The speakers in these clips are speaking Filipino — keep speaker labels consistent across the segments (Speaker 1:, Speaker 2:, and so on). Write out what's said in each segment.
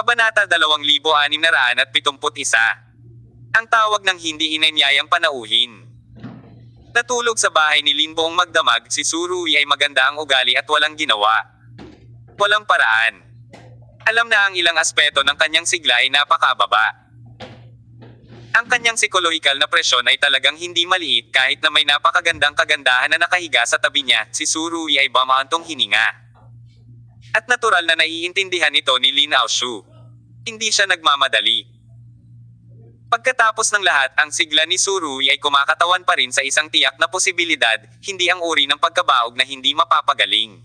Speaker 1: Kabanata 2671. Ang tawag ng hindi inanyayang panauhin. Natulog sa bahay ni Lin buong magdamag, si Surui ay maganda ang ugali at walang ginawa. Walang paraan. Alam na ang ilang aspeto ng kanyang sigla ay napakababa. Ang kanyang psikolohikal na presyon ay talagang hindi maliit kahit na may napakagandang kagandahan na nakahiga sa tabi niya, si Surui ay bumaantong hininga. At natural na naiintindihan ito ni Lin Aoshu. Hindi siya nagmamadali. Pagkatapos ng lahat, ang sigla ni Surui ay kumakatawan pa rin sa isang tiyak na posibilidad, hindi ang uri ng pagkabaog na hindi mapapagaling.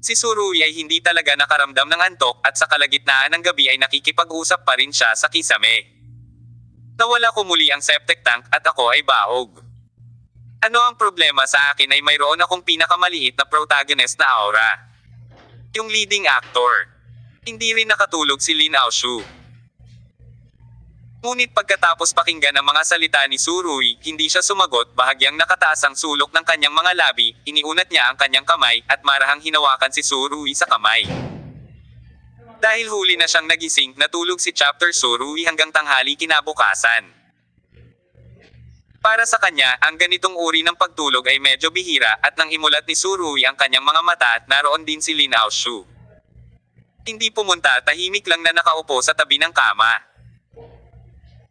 Speaker 1: Si Surui ay hindi talaga nakaramdam ng antok at sa kalagitnaan ng gabi ay nakikipag-usap pa rin siya sa kisame. Nawala ko muli ang septic tank at ako ay baog. Ano ang problema sa akin ay mayroon akong pinakamaliit na protagonist na aura. Yung leading actor. Hindi rin nakatulog si Lin Aoshu. Ngunit pagkatapos pakinggan ang mga salita ni Surui, hindi siya sumagot, bahagyang nakataas ang sulok ng kanyang mga labi, iniunat niya ang kanyang kamay, at marahang hinawakan si Surui sa kamay. Dahil huli na siyang nagising, natulog si Chapter Surui hanggang tanghali kinabukasan. Para sa kanya, ang ganitong uri ng pagtulog ay medyo bihira, at nang imulat ni Surui ang kanyang mga mata, naroon din si Lin Aoshu. Hindi pumunta, tahimik lang na nakaupo sa tabi ng kama.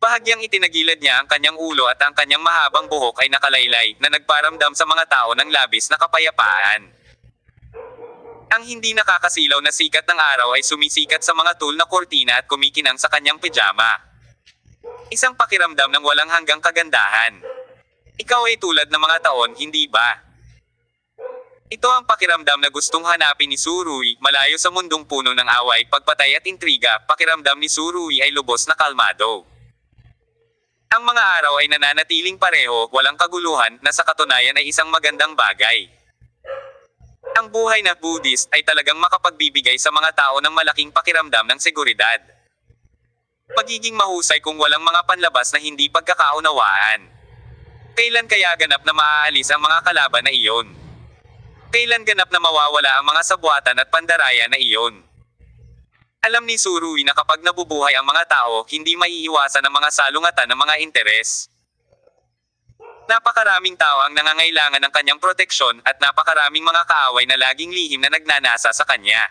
Speaker 1: Bahagyang itinagilid niya ang kanyang ulo at ang kanyang mahabang buhok ay nakalaylay, na nagparamdam sa mga tao ng labis na kapayapaan. Ang hindi nakakasilaw na sikat ng araw ay sumisikat sa mga tul na kortina at kumikinang sa kanyang pijama. Isang pakiramdam ng walang hanggang kagandahan. Ikaw ay tulad ng mga taon, hindi ba? Ito ang pakiramdam na gustong hanapin ni Surui, malayo sa mundong puno ng away, pagpatay at intriga. Pakiramdam ni Surui ay lubos na kalmado. Ang mga araw ay nananatiling pareho, walang kaguluhan, na sa katunayan ay isang magandang bagay. Ang buhay na Buddhist ay talagang makapagbibigay sa mga tao ng malaking pakiramdam ng seguridad. Magiging mahusay kung walang mga panlabas na hindi pagkakaunawaan. Kailan kaya ganap na maaalis ang mga kalaban na iyon? Kailan ganap na mawawala ang mga sabwatan at pandaraya na iyon? Alam ni Surui na kapag nabubuhay ang mga tao, hindi maiiwasan ang mga salungatan ng mga interes. Napakaraming tao ang nangangailangan ng kanyang proteksyon at napakaraming mga kaaway na laging lihim na nagnanasa sa kanya.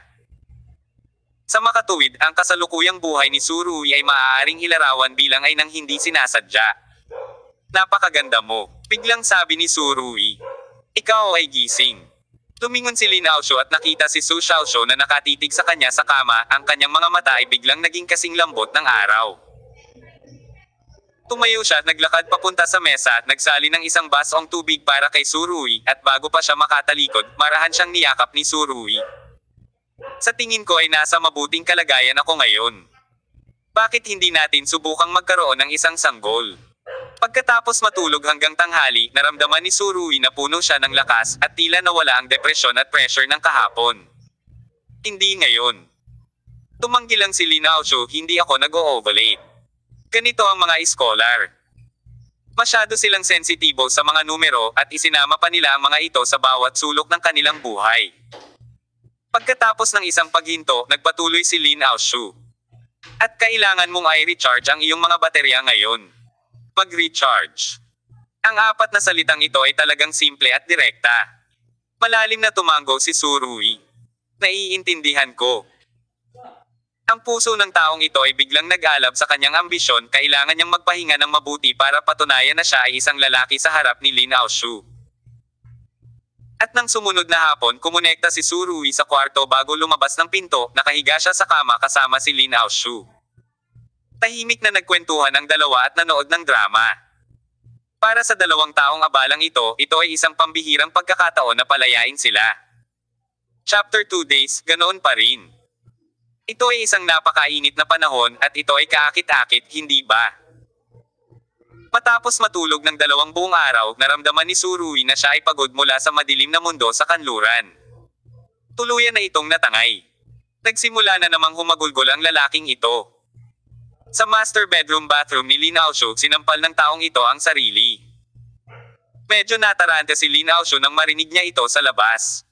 Speaker 1: Sa makatuwid, ang kasalukuyang buhay ni Surui ay maaaring ilarawan bilang ay nang hindi sinasadya. Napakaganda mo, biglang sabi ni Surui. Ikaw ay gising. Tumingon si Lin Aoshu at nakita si Su Xiaoshu na nakatitig sa kanya sa kama, ang kanyang mga mata ay biglang naging kasing lambot ng araw. Tumayo siya at naglakad papunta sa mesa at nagsali ng isang basong tubig para kay Surui, at bago pa siya makatalikod, marahan siyang niyakap ni Surui. Sa tingin ko ay nasa mabuting kalagayan ako ngayon. Bakit hindi natin subukang magkaroon ng isang sanggol? Pagkatapos matulog hanggang tanghali, naramdaman ni Surui na puno siya ng lakas, at tila nawala ang depresyon at pressure ng kahapon. Hindi ngayon. Tumanggi lang si Lin Aoshu, hindi ako nag-o-ovulate. Ganito ang mga scholar. Masyado silang sensitibo sa mga numero, at isinama pa nila ang mga ito sa bawat sulok ng kanilang buhay. Pagkatapos ng isang paghinto, nagpatuloy si Lin Aoshu. At kailangan mong i-recharge ang iyong mga baterya ngayon. Mag-recharge. Ang apat na salitang ito ay talagang simple at direkta. Malalim na tumango si Surui. Naiintindihan ko. Ang puso ng taong ito ay biglang nag-alab sa kanyang ambisyon, kailangan niyang magpahinga ng mabuti para patunayan na siya ay isang lalaki sa harap ni Lin Aoshu. At nang sumunod na hapon, kumonekta si Surui sa kwarto bago lumabas ng pinto, nakahiga siya sa kama kasama si Lin Aoshu. Tahimik na nagkwentuhan ang dalawa at nanood ng drama. Para sa dalawang taong abalang ito ay isang pambihirang pagkakataon na palayain sila. Chapter 2 Days, ganoon pa rin. Ito ay isang napakainit na panahon, at ito ay kaakit-akit, hindi ba? Matapos matulog ng 2 buong araw, naramdaman ni Surui na siya ay pagod mula sa madilim na mundo sa kanluran. Tuluyan na itong natangay. Nagsimula na namang humagulgol ang lalaking ito. Sa master bedroom bathroom ni Lin Aoshu, sinampal ng taong ito ang sarili. Medyo natarante si Lin Aoshu nang marinig niya ito sa labas.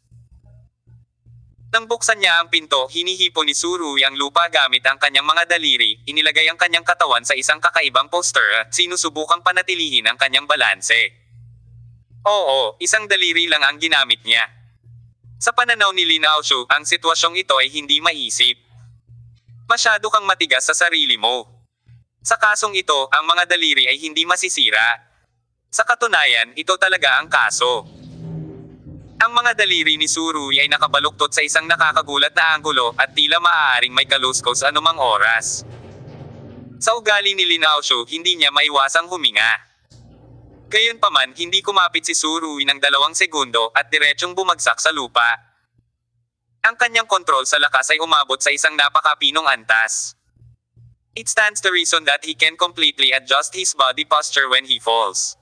Speaker 1: Nang buksan niya ang pinto, hinihipo ni Surui ang lupa gamit ang kanyang mga daliri, inilagay ang kanyang katawan sa isang kakaibang poster at sinusubukang panatilihin ang kanyang balanse. Oo, isang daliri lang ang ginamit niya. Sa pananaw ni Lin Aoshu, ang sitwasyong ito ay hindi maisip. Masyado kang matigas sa sarili mo. Sa kasong ito, ang mga daliri ay hindi masisira. Sa katunayan, ito talaga ang kaso. Ang mga daliri ni Surui ay nakabaluktot sa isang nakakagulat na anggulo at tila maaaring may kaluskos anumang oras. Sa ugali ni Lin Aoshu, hindi niya maiwasang huminga. Gayunpaman, hindi kumapit si Surui ng 2 segundo at diretsong bumagsak sa lupa. Ang kanyang kontrol sa lakas ay umabot sa isang napakapinong antas. It stands to reason that he can completely adjust his body posture when he falls.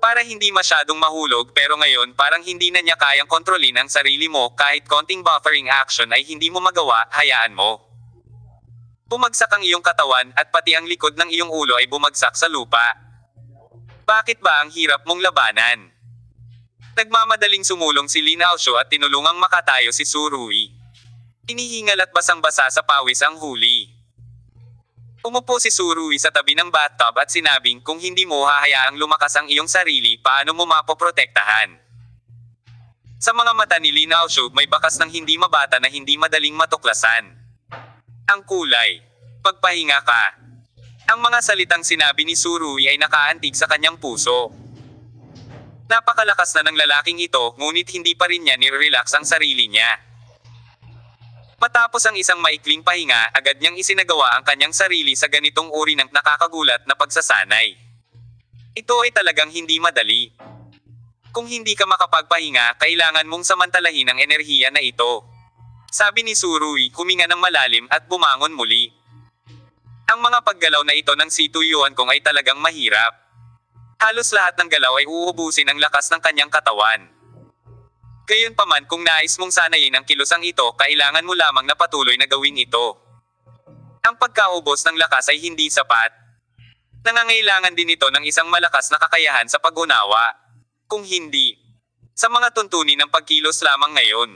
Speaker 1: Para hindi masyadong mahulog pero ngayon parang hindi na niya kayang kontrolin ang sarili mo kahit konting buffering action ay hindi mo magawa, hayaan mo. Bumagsak ang iyong katawan at pati ang likod ng iyong ulo ay bumagsak sa lupa. Bakit ba ang hirap mong labanan? Nagmamadaling sumulong si Lin Aoshu at tinulungang makatayo si Surui. Inihingal at basang-basa sa pawis ang huli. Umupo si Surui sa tabi ng bathtub at sinabing kung hindi mo hahayaang lumakas ang iyong sarili, paano mo mapoprotektahan? Sa mga mata ni Lin Aoshu may bakas ng hindi mabata na hindi madaling matuklasan. Ang kulay. Pagpahinga ka. Ang mga salitang sinabi ni Surui ay nakaantig sa kanyang puso. Napakalakas na ng lalaking ito, ngunit hindi pa rin niya nire-relax ang sarili niya. Matapos ang isang maikling pahinga, agad niyang isinagawa ang kanyang sarili sa ganitong uri ng nakakagulat na pagsasanay. Ito ay talagang hindi madali. Kung hindi ka makapagpahinga, kailangan mong samantalahin ang enerhiya na ito. Sabi ni Surui, huminga ng malalim at bumangon muli. Ang mga paggalaw na ito ng si Tuyuan Kong ay talagang mahirap. Halos lahat ng galaw ay uubusin ang lakas ng kanyang katawan. Gayunpaman kung nais mong sanayin ang kilosang ito, kailangan mo lamang na patuloy na gawin ito. Ang pagkaubos ng lakas ay hindi sapat. Nangangailangan din ito ng isang malakas na kakayahan sa pag-unawa. Kung hindi, sa mga tuntunin ng pagkilos lamang ngayon.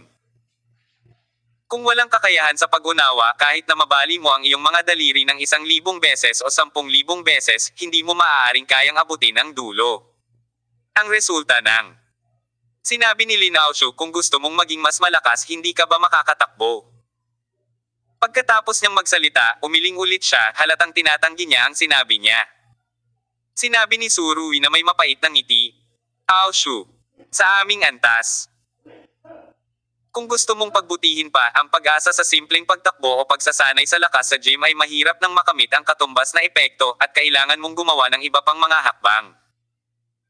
Speaker 1: Kung walang kakayahan sa pag-unawa, kahit na mabali mo ang iyong mga daliri ng 1,000 beses o 10,000 beses, hindi mo maaaring kayang abutin ang dulo. Ang resulta ng sinabi ni Lin Aoshu, kung gusto mong maging mas malakas, hindi ka ba makakatakbo? Pagkatapos niyang magsalita, umiling ulit siya, halatang tinatanggi niya ang sinabi niya. Sinabi ni Surui na may mapait na ngiti. Aoshu, sa aming antas. Kung gusto mong pagbutihin pa, ang pag-asa sa simpleng pagtakbo o pagsasanay sa lakas sa gym ay mahirap nang makamit ang katumbas na epekto at kailangan mong gumawa ng iba pang mga hakbang.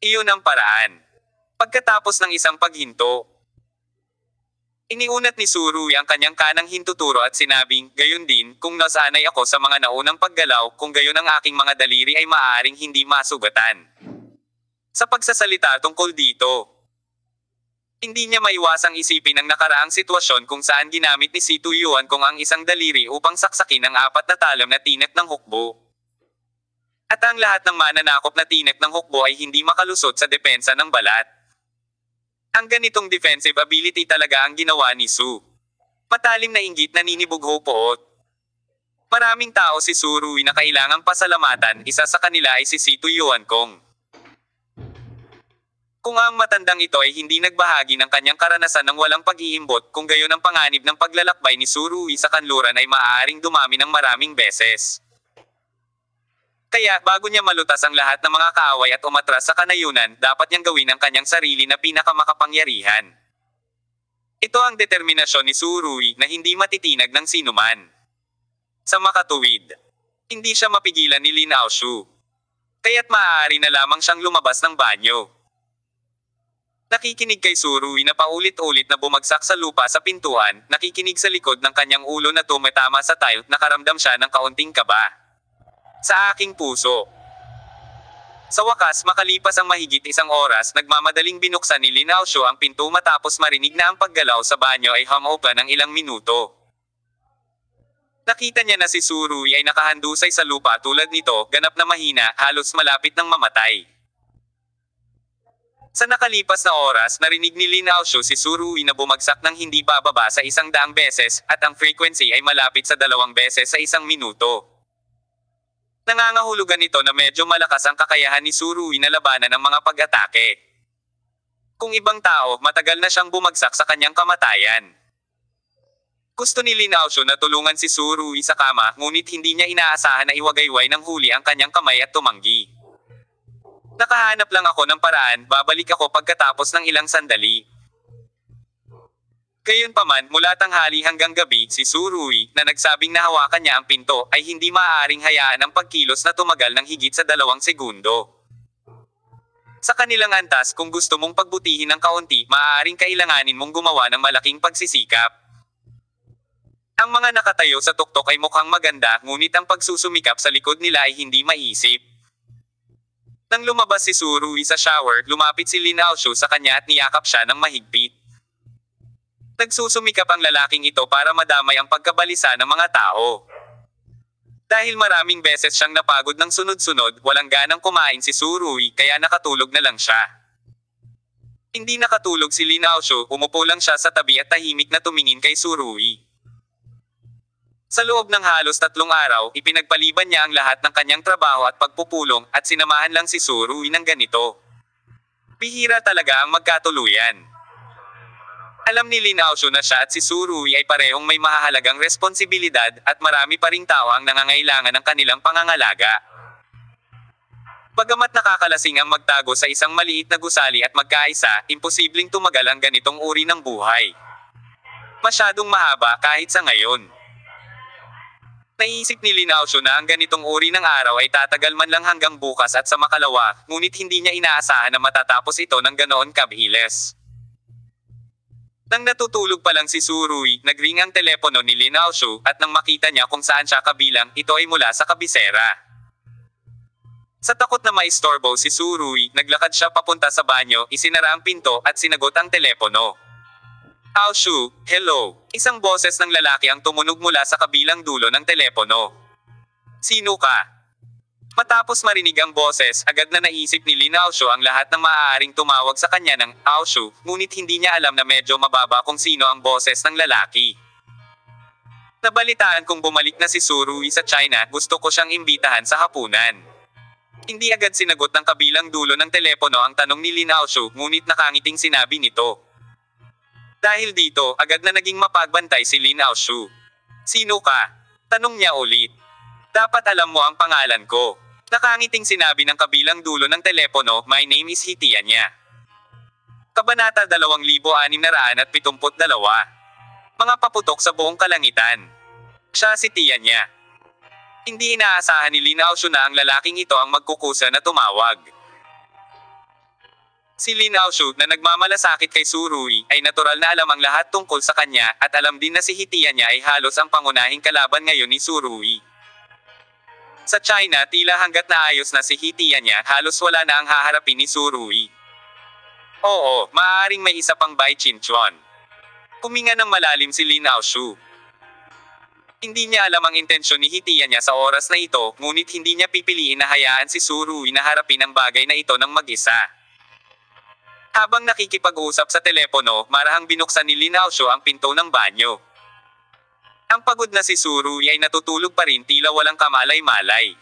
Speaker 1: Iyon ang paraan. Pagkatapos ng isang paghinto, iniunat ni Surui ang kanyang kanang hintuturo at sinabing, gayon din, kung nasanay ako sa mga naunang paggalaw, kung gayon ang aking mga daliri ay maaaring hindi masugatan. Sa pagsasalita tungkol dito, hindi niya maiwasang isipin ang nakaraang sitwasyon kung saan ginamit ni si Tuyuan Kong ang isang daliri upang saksakin ang 4 na talam na tinak ng hukbo. At ang lahat ng mananakop na tinak ng hukbo ay hindi makalusot sa depensa ng balat. Ang ganitong defensive ability talaga ang ginawa ni Su. Matalim na inggit na ninibugho poot. Maraming tao si Surui na kailangang pasalamatan, isa sa kanila ay si Tuyuan Kong. Kung ang matandang ito ay hindi nagbahagi ng kanyang karanasan ng walang pag-iimbot, kung gayon ang panganib ng paglalakbay ni Surui sa kanluran ay maaaring dumami ng maraming beses. Kaya, bago niya malutas ang lahat ng mga kaaway at umatras sa kanayunan, dapat niyang gawin ang kanyang sarili na pinakamakapangyarihan. Ito ang determinasyon ni Surui na hindi matitinag ng sinuman. Sa makatuwid, hindi siya mapigilan ni Lin Aoshu. Kaya't maaari na lamang siyang lumabas ng banyo. Nakikinig kay Surui na paulit-ulit na bumagsak sa lupa sa pintuan, nakikinig sa likod ng kanyang ulo na tumatama sa tile, nakaramdam siya ng kaunting kaba. Sa aking puso. Sa wakas, makalipas ang mahigit 1 oras, nagmamadaling binuksan ni Lin Aoshu ang pinto matapos marinig na ang paggalaw sa banyo ay hum-open ng ilang minuto. Nakita niya na si Surui ay nakahandusay sa lupa tulad nito, ganap na mahina, halos malapit ng mamatay. Sa nakalipas na oras, narinig ni Lin Aoshu si Surui na bumagsak ng hindi bababa sa 100 beses, at ang frequency ay malapit sa 2 beses sa 1 minuto. Nangangahulugan ito na medyo malakas ang kakayahan ni Surui na labanan ng mga pag-atake. Kung ibang tao, matagal na siyang bumagsak sa kanyang kamatayan. Gusto ni Lin Aoshu na tulungan si Surui sa kama, ngunit hindi niya inaasahan na iwagayway ng huli ang kanyang kamay at tumanggi. Nakahanap lang ako ng paraan, babalik ako pagkatapos ng ilang sandali. Gayunpaman, mula tanghali hanggang gabi, si Surui, na nagsabing nahawakan niya ang pinto, ay hindi maaaring hayaan ang pagkilos na tumagal ng higit sa 2 segundo. Sa kanilang antas, kung gusto mong pagbutihin ng kaunti, maaaring kailanganin mong gumawa ng malaking pagsisikap. Ang mga nakatayo sa tuktok ay mukhang maganda, ngunit ang pagsusumikap sa likod nila ay hindi maisip. Nang lumabas si Surui sa shower, lumapit si Lin Aoshu sa kanya at niyakap siya ng mahigpit. Nagsusumikap ang lalaking ito para madamay ang pagkabalisa ng mga tao. Dahil maraming beses siyang napagod ng sunod-sunod, walang ganang kumain si Surui, kaya nakatulog na lang siya. Hindi nakatulog si Lin Aoshu, umupo lang siya sa tabi at tahimik na tumingin kay Surui. Sa loob ng halos 3 araw, ipinagpaliban niya ang lahat ng kanyang trabaho at pagpupulong, at sinamahan lang si Surui ng ganito. Bihira talaga ang magkatuluyan. Alam ni Lin Aoshu na siya at si Surui ay parehong may mahahalagang responsibilidad, at marami pa ring tao ang nangangailangan ng kanilang pangangalaga. Bagamat nakakalasing ang magtago sa isang maliit na gusali at magkaisa, imposibleng tumagal ang ganitong uri ng buhay. Masyadong mahaba kahit sa ngayon. Naisip ni Lin Aoshu na ang ganitong uri ng araw ay tatagal man lang hanggang bukas at sa makalawa, ngunit hindi niya inaasahan na matatapos ito ng ganoon kabilis. Nang natutulog pa lang si Surui, nagring ang telepono ni Lin Aoshu, at nang makita niya kung saan siya kabilang, ito ay mula sa kabisera. Sa takot na maistorbo si Surui, naglakad siya papunta sa banyo, isinara ang pinto, at sinagot ang telepono. Aoshu, hello. Isang boses ng lalaki ang tumunog mula sa kabilang dulo ng telepono. Sino ka? Matapos marinig ang boses, agad na naisip ni Lin Aoshu ang lahat ng maaaring tumawag sa kanya ng Aoshu, ngunit hindi niya alam na medyo mababa kung sino ang boses ng lalaki. Nabalitaan kong bumalik na si Surui sa China, gusto ko siyang imbitahan sa hapunan. Hindi agad sinagot ng kabilang dulo ng telepono ang tanong ni Lin Aoshu, ngunit nakangiting sinabi nito. Dahil dito, agad na naging mapagbantay si Lin Aoshu. Sino ka? Tanong niya ulit. Dapat alam mo ang pangalan ko. Nakangiting sinabi ng kabilang dulo ng telepono, my name is Hitianya. Kabanata 2672. Mga paputok sa buong kalangitan. Siya si Tianya. Hindi inaasahan ni Lin Aoshu na ang lalaking ito ang magkukusa na tumawag. Si Lin Aoshu, na nagmamalasakit kay Surui, ay natural na alam ang lahat tungkol sa kanya, at alam din na si Hitianya ay halos ang pangunahing kalaban ngayon ni Surui. Sa China, tila hanggat naayos na si Hitianya, halos wala na ang haharapin ni Surui. Oo, maaaring may isa pang Bai Qinchuan. Huminga ng malalim si Lin Aoshu. Hindi niya alam ang intensyon ni Hitianya sa oras na ito, ngunit hindi niya pipiliin na hayaan si Surui na harapin ang bagay na ito ng mag-isa. Habang nakikipag-usap sa telepono, marahang binuksan ni Lin Aoshu ang pinto ng banyo. Ang pagod na si Surui ay natutulog pa rin, tila walang kamalay-malay.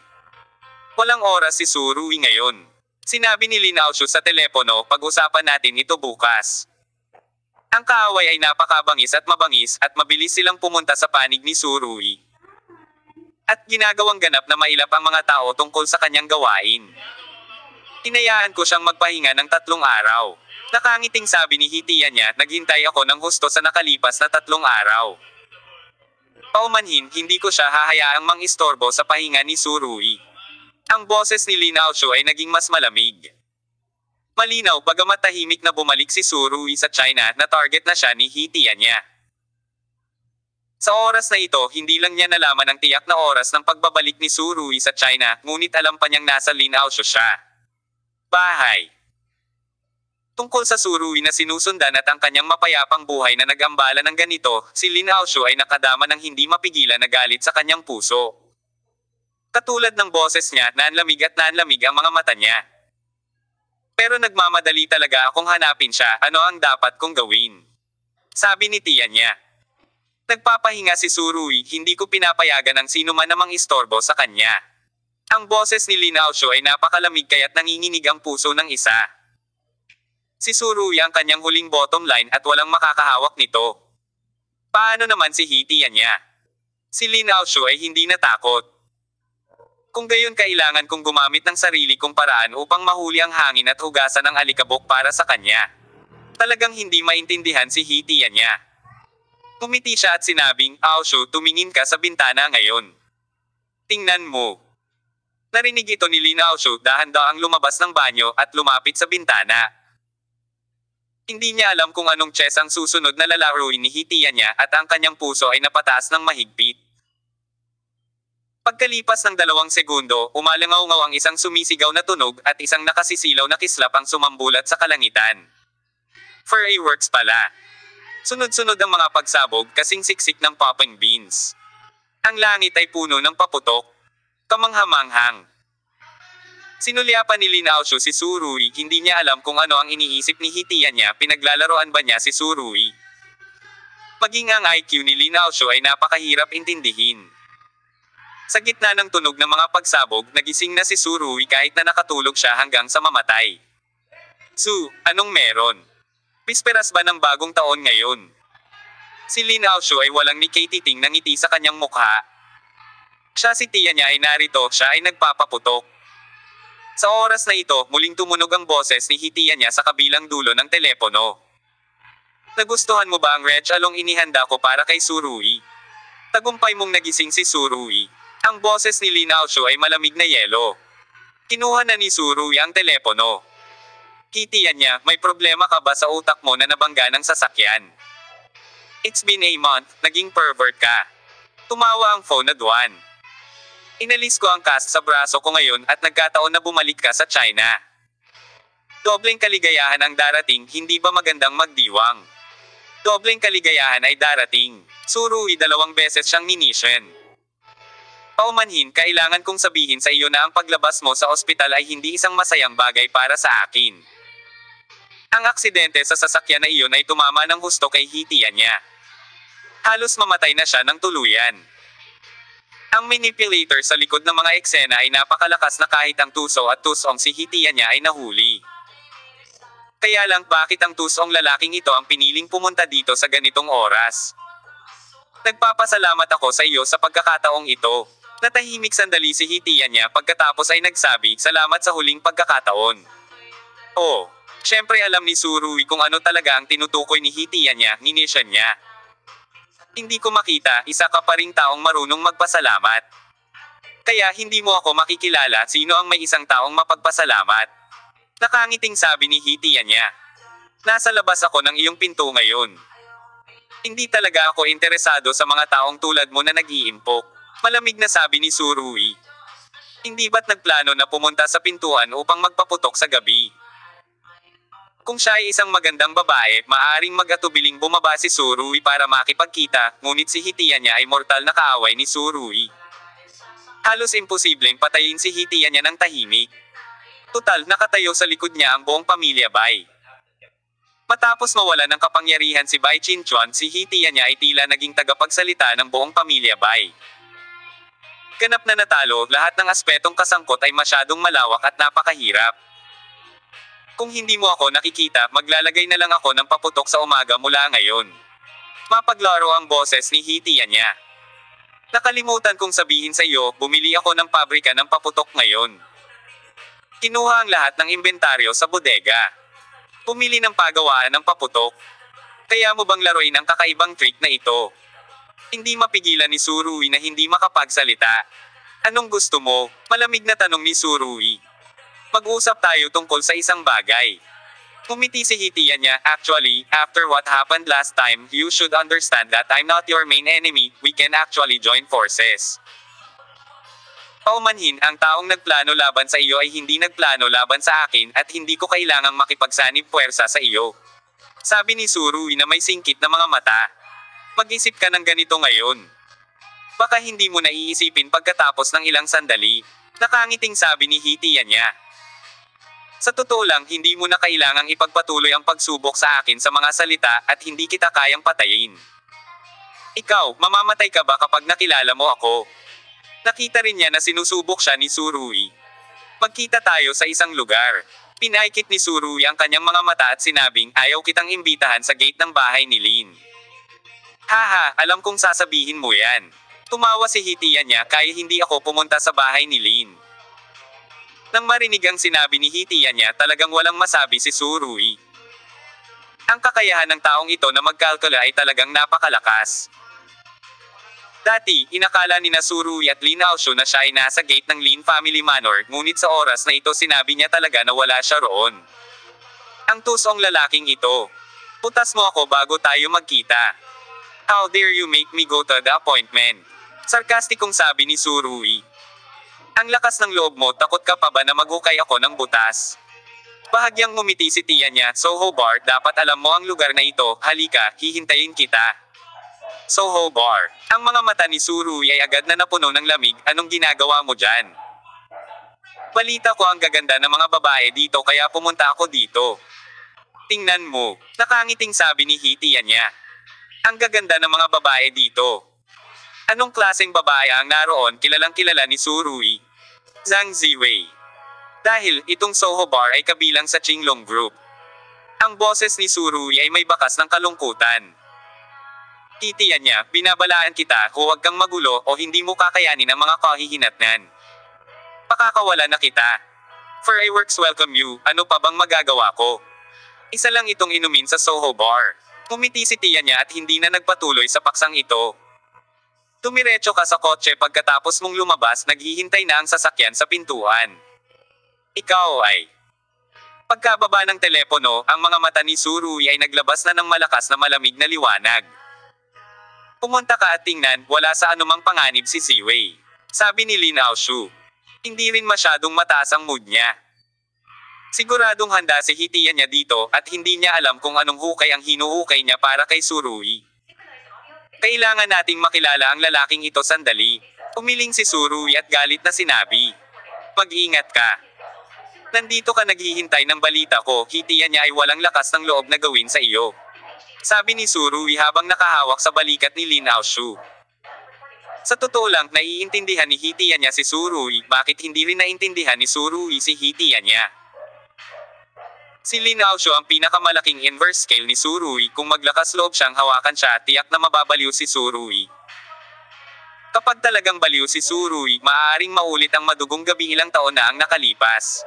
Speaker 1: Walang oras si Surui ngayon. Sinabi ni Lin Aoshu sa telepono, pag-usapan natin ito bukas. Ang kaaway ay napakabangis at mabilis silang pumunta sa panig ni Surui. At ginagawang ganap na mailap ang mga tao tungkol sa kanyang gawain. Hinayaan ko siyang magpahinga ng 3 araw. Nakangiting sabi ni Hitianya, naghintay ako ng husto sa nakalipas na 3 araw. Paumanhin, hindi ko siya hahayaang mang-istorbo sa pahinga ni Surui. Ang boses ni Lin Aoshu ay naging mas malamig. Malinaw, bagamat tahimik na bumalik si Surui sa China, na target na siya ni Hitianya. Sa oras na ito, hindi lang niya nalaman ang tiyak na oras ng pagbabalik ni Surui sa China, ngunit alam pa niyang nasa Lin Aoshu siya. Bahay. Tungkol sa Surui na sinusundan at ang kanyang mapayapang buhay na nag-ambala ng ganito, si Lin Aoshu ay nakadama ng hindi mapigilan na galit sa kanyang puso. Katulad ng boses niya, nanlamig at nanlamig ang mga mata niya. Pero nagmamadali talaga akong hanapin siya, ano ang dapat kong gawin? Sabi ni tiya niya. Nagpapahinga si Surui, hindi ko pinapayagan ang sino man namang istorbo sa kanya. Ang boses ni Lin Aoshu ay napakalamig kaya't nanginginig ang puso ng isa. Si Surui ang kanyang huling bottom line at walang makakahawak nito. Paano naman si tiya niya? Si Lin Aoshu ay hindi natakot. Kung gayon kailangan kong gumamit ng sarili kong paraan upang mahuli ang hangin at hugasan ang alikabok para sa kanya. Talagang hindi maintindihan si tiya niya. Tumiti siya at sinabing, Aoshu, tumingin ka sa bintana ngayon. Tingnan mo. Narinig ito ni Lin Aoshu, dahan-daang lumabas ng banyo at lumapit sa bintana. Hindi niya alam kung anong chess ang susunod na lalaruin ni tiya niya at ang kanyang puso ay napataas ng mahigpit. Pagkalipas ng 2 segundo, umalangaw-ngaw ang isang sumisigaw na tunog at isang nakasisilaw na kislap ang sumambulat sa kalangitan. Fireworks pala. Sunod-sunod ang mga pagsabog kasing siksik ng popping beans. Ang langit ay puno ng paputok. Kamanghamanghang. Sinulyapan ni Lin Aoshu si Surui, hindi niya alam kung ano ang iniisip ni tiya niya, pinaglalaroan ba niya si Surui. Maging ang IQ ni Lin Aoshu ay napakahirap intindihin. Sa gitna ng tunog ng mga pagsabog, nagising na si Surui kahit na nakatulog siya hanggang sa mamatay. Su, anong meron? Pisperas ba ng bagong taon ngayon? Si Lin Aoshu ay walang nikatiting ng ngiti sa kanyang mukha. Siya si tiya niya ay narito, siya ay nagpapaputok. Sa oras na ito, muling tumunog ang boses ni tiya niya sa kabilang dulo ng telepono. Nagustuhan mo ba ang red along inihanda ko para kay Surui? Tagumpay mong nagising si Surui. Ang boses ni Lin Aoshu ay malamig na yelo. Kinuha na ni Surui ang telepono. Tiya niya, may problema ka ba sa utak mo na nabangga ng sasakyan? It's been a month, naging pervert ka. Tumawa ang phone na Duan. Inalis ko ang cast sa braso ko ngayon at nagkataon na bumalik ka sa China. Dobleng kaligayahan ang darating, hindi ba magandang magdiwang? Dobleng kaligayahan ay darating. Surui 2 beses siyang ninisyon. Paumanhin, kailangan kong sabihin sa iyo na ang paglabas mo sa ospital ay hindi isang masayang bagay para sa akin. Ang aksidente sa sasakyan na iyon ay tumama ng husto kay tiya niya. Halos mamatay na siya ng tuluyan. Ang manipulator sa likod ng mga eksena ay napakalakas na kahit ang tuso at tusong si tiya niya ay nahuli. Kaya lang bakit ang tusong lalaking ito ang piniling pumunta dito sa ganitong oras? Nagpapasalamat ako sa iyo sa pagkakataong ito. Natahimik sandali si tiya niya pagkatapos ay nagsabi, salamat sa huling pagkakataon. Oh, syempre alam ni Surui kung ano talaga ang tinutukoy ni tiya niya, nginisyan niya. Hindi ko makita, isa ka pa ring taong marunong magpasalamat. Kaya hindi mo ako makikilala sino ang may isang taong mapagpasalamat. Nakangiting sabi ni tiya niya. Nasa labas ako ng iyong pinto ngayon. Hindi talaga ako interesado sa mga taong tulad mo na nag-iimpok. Malamig na sabi ni Surui. Hindi ba't nagplano na pumunta sa pintuan upang magpaputok sa gabi? Kung siya ay isang magandang babae, maaaring mag-atubiling bumaba si Surui para makipagkita, ngunit si tiya niya ay mortal na kaaway ni Surui. Halos imposibleng patayin si tiya niya ng tahimik. Tutal, nakatayo sa likod niya ang buong pamilya Bai. Matapos mawala ng kapangyarihan si Bai Qinchuan, si tiya niya ay tila naging tagapagsalita ng buong pamilya Bai. Ganap na natalo, lahat ng aspetong kasangkot ay masyadong malawak at napakahirap. Kung hindi mo ako nakikita, maglalagay na lang ako ng paputok sa umaga mula ngayon. Mapaglaro ang boses ni tiya niya. Nakalimutan kong sabihin sa iyo, bumili ako ng pabrika ng paputok ngayon. Kinuha ang lahat ng inventaryo sa bodega. Pumili ng pagawaan ng paputok. Kaya mo bang laruin ang kakaibang trick na ito? Hindi mapigilan ni Surui na hindi makapagsalita. Anong gusto mo? Malamig na tanong ni Surui. Mag-usap tayo tungkol sa isang bagay. Kumiti si tiya niya, actually, after what happened last time, you should understand that I'm not your main enemy, we can actually join forces. Paumanhin, ang taong nagplano laban sa iyo ay hindi nagplano laban sa akin at hindi ko kailangang makipagsanib puwersa sa iyo. Sabi ni Surui na may singkit na mga mata. Mag-isip ka ng ganito ngayon. Baka hindi mo naiisipin pagkatapos ng ilang sandali. Nakangiting sabi ni tiya niya. Sa totoo lang, hindi mo na kailangang ipagpatuloy ang pagsubok sa akin sa mga salita at hindi kita kayang patayin. Ikaw, mamamatay ka ba kapag nakilala mo ako? Nakita rin niya na sinusubok siya ni Surui. Magkita tayo sa isang lugar. Pinaikit ni Surui ang kanyang mga mata at sinabing, ayaw kitang imbitahan sa gate ng bahay ni Lin. Haha, alam kong sasabihin mo yan. Tumawa si Hitian niya kaya hindi ako pumunta sa bahay ni Lin. Nang marinig ang sinabi ni Hitian niya talagang walang masabi si Surui. Ang kakayahan ng taong ito na magkalkula ay talagang napakalakas. Dati, inakala ni Surui at Lin Aoshu na siya ay nasa gate ng Lin Family Manor, ngunit sa oras na ito sinabi niya talaga na wala siya roon. Ang tusong lalaking ito. Putas mo ako bago tayo magkita. How dare you make me go to the appointment? Sarkastikong sabi ni Surui. Ang lakas ng loob mo, takot ka pa ba na maghukay ako ng butas? Bahagyang ngumiti si tiya niya, Soho Bar, dapat alam mo ang lugar na ito, halika, hihintayin kita. Soho Bar. Ang mga mata ni Surui ay agad na napuno ng lamig, anong ginagawa mo dyan? Balita ko ang gaganda ng mga babae dito kaya pumunta ako dito. Tingnan mo, nakangiting sabi ni Hitian niya. Ang gaganda ng mga babae dito. Anong klaseng babae ang naroon kilalang kilala ni Surui? Zhang Ziwei. Dahil itong Soho Bar ay kabilang sa Qinglong Group. Ang boses ni Surui ay may bakas ng kalungkutan. Titiyan niya, binabalaan kita, huwag kang magulo o hindi mo kakayanin ang mga kahihinatnan. Pakakawala na kita. For I works welcome you, ano pa bang magagawa ko? Isa lang itong inumin sa Soho Bar. Kumiti si tiya niya at hindi na nagpatuloy sa paksang ito. Tumiretso ka sa kotse pagkatapos mong lumabas, naghihintay na ang sasakyan sa pintuan. Ikaw ay... Pagkababa ng telepono, ang mga mata ni Surui ay naglabas na ng malakas na malamig na liwanag. Pumunta ka at tingnan, wala sa anumang panganib si Ziwei. Sabi ni Lin Aoshu. Hindi rin masyadong mataas ang mood niya. Siguradong handa si Hitian niya dito at hindi niya alam kung anong hukay ang hinuhukay niya para kay Surui. Kailangan nating makilala ang lalaking ito sandali. Umiling si Surui at galit na sinabi. Mag-ingat ka. Nandito ka naghihintay ng balita ko, Hitian niya ay walang lakas ng loob na gawin sa iyo. Sabi ni Surui habang nakahawak sa balikat ni Lin Aoshu. Sa totoo lang, naiintindihan ni Hitian niya si Surui, bakit hindi rin naintindihan ni Surui si Hitian niya? Si Lin Aoshu ang pinakamalaking inverse scale ni Surui, kung maglakas loob siyang hawakan siya, tiyak na mababaliw si Surui. Kapag talagang baliw si Surui, maaaring maulit ang madugong gabi ilang taon na ang nakalipas.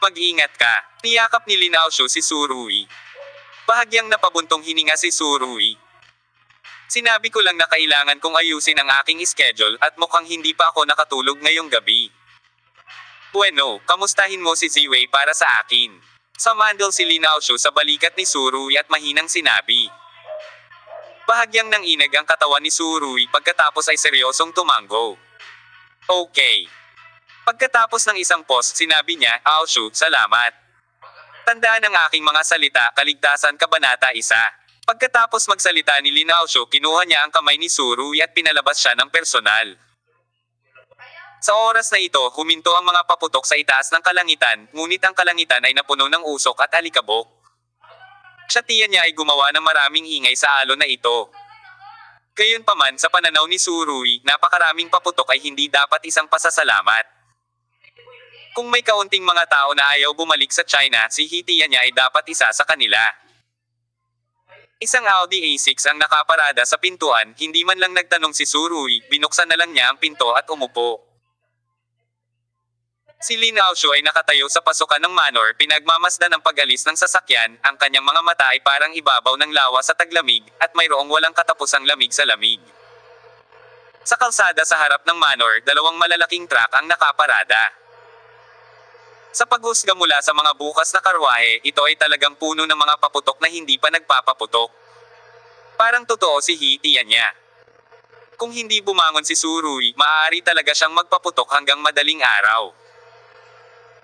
Speaker 1: Mag-ingat ka, niyakap ni Lin Aoshu si Surui. Bahagyang napabuntong hininga si Surui. Sinabi ko lang na kailangan kong ayusin ang aking schedule at mukhang hindi pa ako nakatulog ngayong gabi. Bueno, kamustahin mo si Ziwei para sa akin. Sumandal si Lin Aoshu sa balikat ni Surui at mahinang sinabi. Bahagyang nanginag ang katawan ni Surui pagkatapos ay seryosong tumango. Okay. Pagkatapos ng isang post sinabi niya, Aoshu, salamat. Tandaan ang aking mga salita, Kaligtasan Kabanata 1. Pagkatapos magsalita ni Lin Aoshu, kinuha niya ang kamay ni Surui at pinalabas siya ng personal. Sa oras na ito, huminto ang mga paputok sa itaas ng kalangitan, ngunit ang kalangitan ay napuno ng usok at alikabok. Siya tiyan niya ay gumawa ng maraming ingay sa alon na ito. Gayunpaman, sa pananaw ni Surui, napakaraming paputok ay hindi dapat isang pasasalamat. Kung may kaunting mga tao na ayaw bumalik sa China, si Hitian niya ay dapat isa sa kanila. Isang Audi A6 ang nakaparada sa pintuan, hindi man lang nagtanong si Surui, binuksan na lang niya ang pinto at umupo. Si Lin Aoshu ay nakatayo sa pasukan ng manor, pinagmamasdan ng pag-alis ng sasakyan, ang kanyang mga mata ay parang ibabaw ng lawa sa taglamig, at mayroong walang katapusang lamig sa lamig. Sa kalsada sa harap ng manor, dalawang malalaking truck ang nakaparada. Sa paghusga mula sa mga bukas na karwahe, ito ay talagang puno ng mga paputok na hindi pa nagpapaputok. Parang totoo si Hitian niya. Kung hindi bumangon si Surui, maaari talaga siyang magpaputok hanggang madaling araw.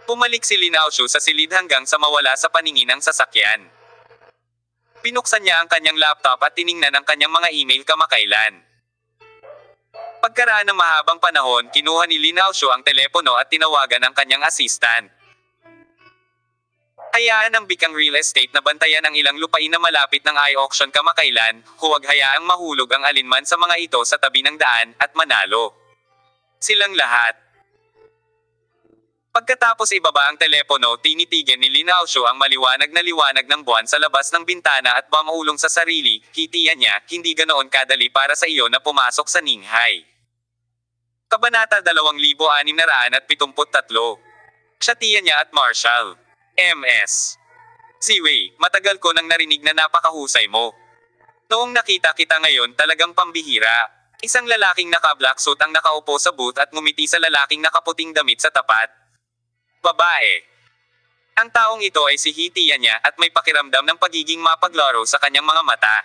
Speaker 1: Pumalik si Lin Aoshu sa silid hanggang sa mawala sa paningin ng sasakyan. Pinuksan niya ang kanyang laptop at tiningnan ang kanyang mga email kamakailan. Pagkaraan ng mahabang panahon, kinuha ni Lin Aoshu ang telepono at tinawagan ang kanyang assistant. Hayaan ang bikang real estate na bantayan ang ilang lupain na malapit ng i-auction kamakailan, huwag hayaang mahulog ang alinman sa mga ito sa tabi ng daan, at manalo silang lahat. Pagkatapos ibaba ang telepono, tinitigan ni Lin Aoshu ang maliwanag na liwanag ng buwan sa labas ng bintana at bamaulong sa sarili, hitiyan niya, hindi ganoon kadali para sa iyo na pumasok sa Ninghay. Kabanata 2673. Shatiya niya at Marshall. MS. Ziwei, matagal ko nang narinig na napakahusay mo. Noong nakita kita ngayon talagang pambihira. Isang lalaking naka-black suit ang nakaupo sa booth at ngumiti sa lalaking nakaputing damit sa tapat. Babae. Ang taong ito ay si Hitiya niya at may pakiramdam ng pagiging mapaglaro sa kanyang mga mata.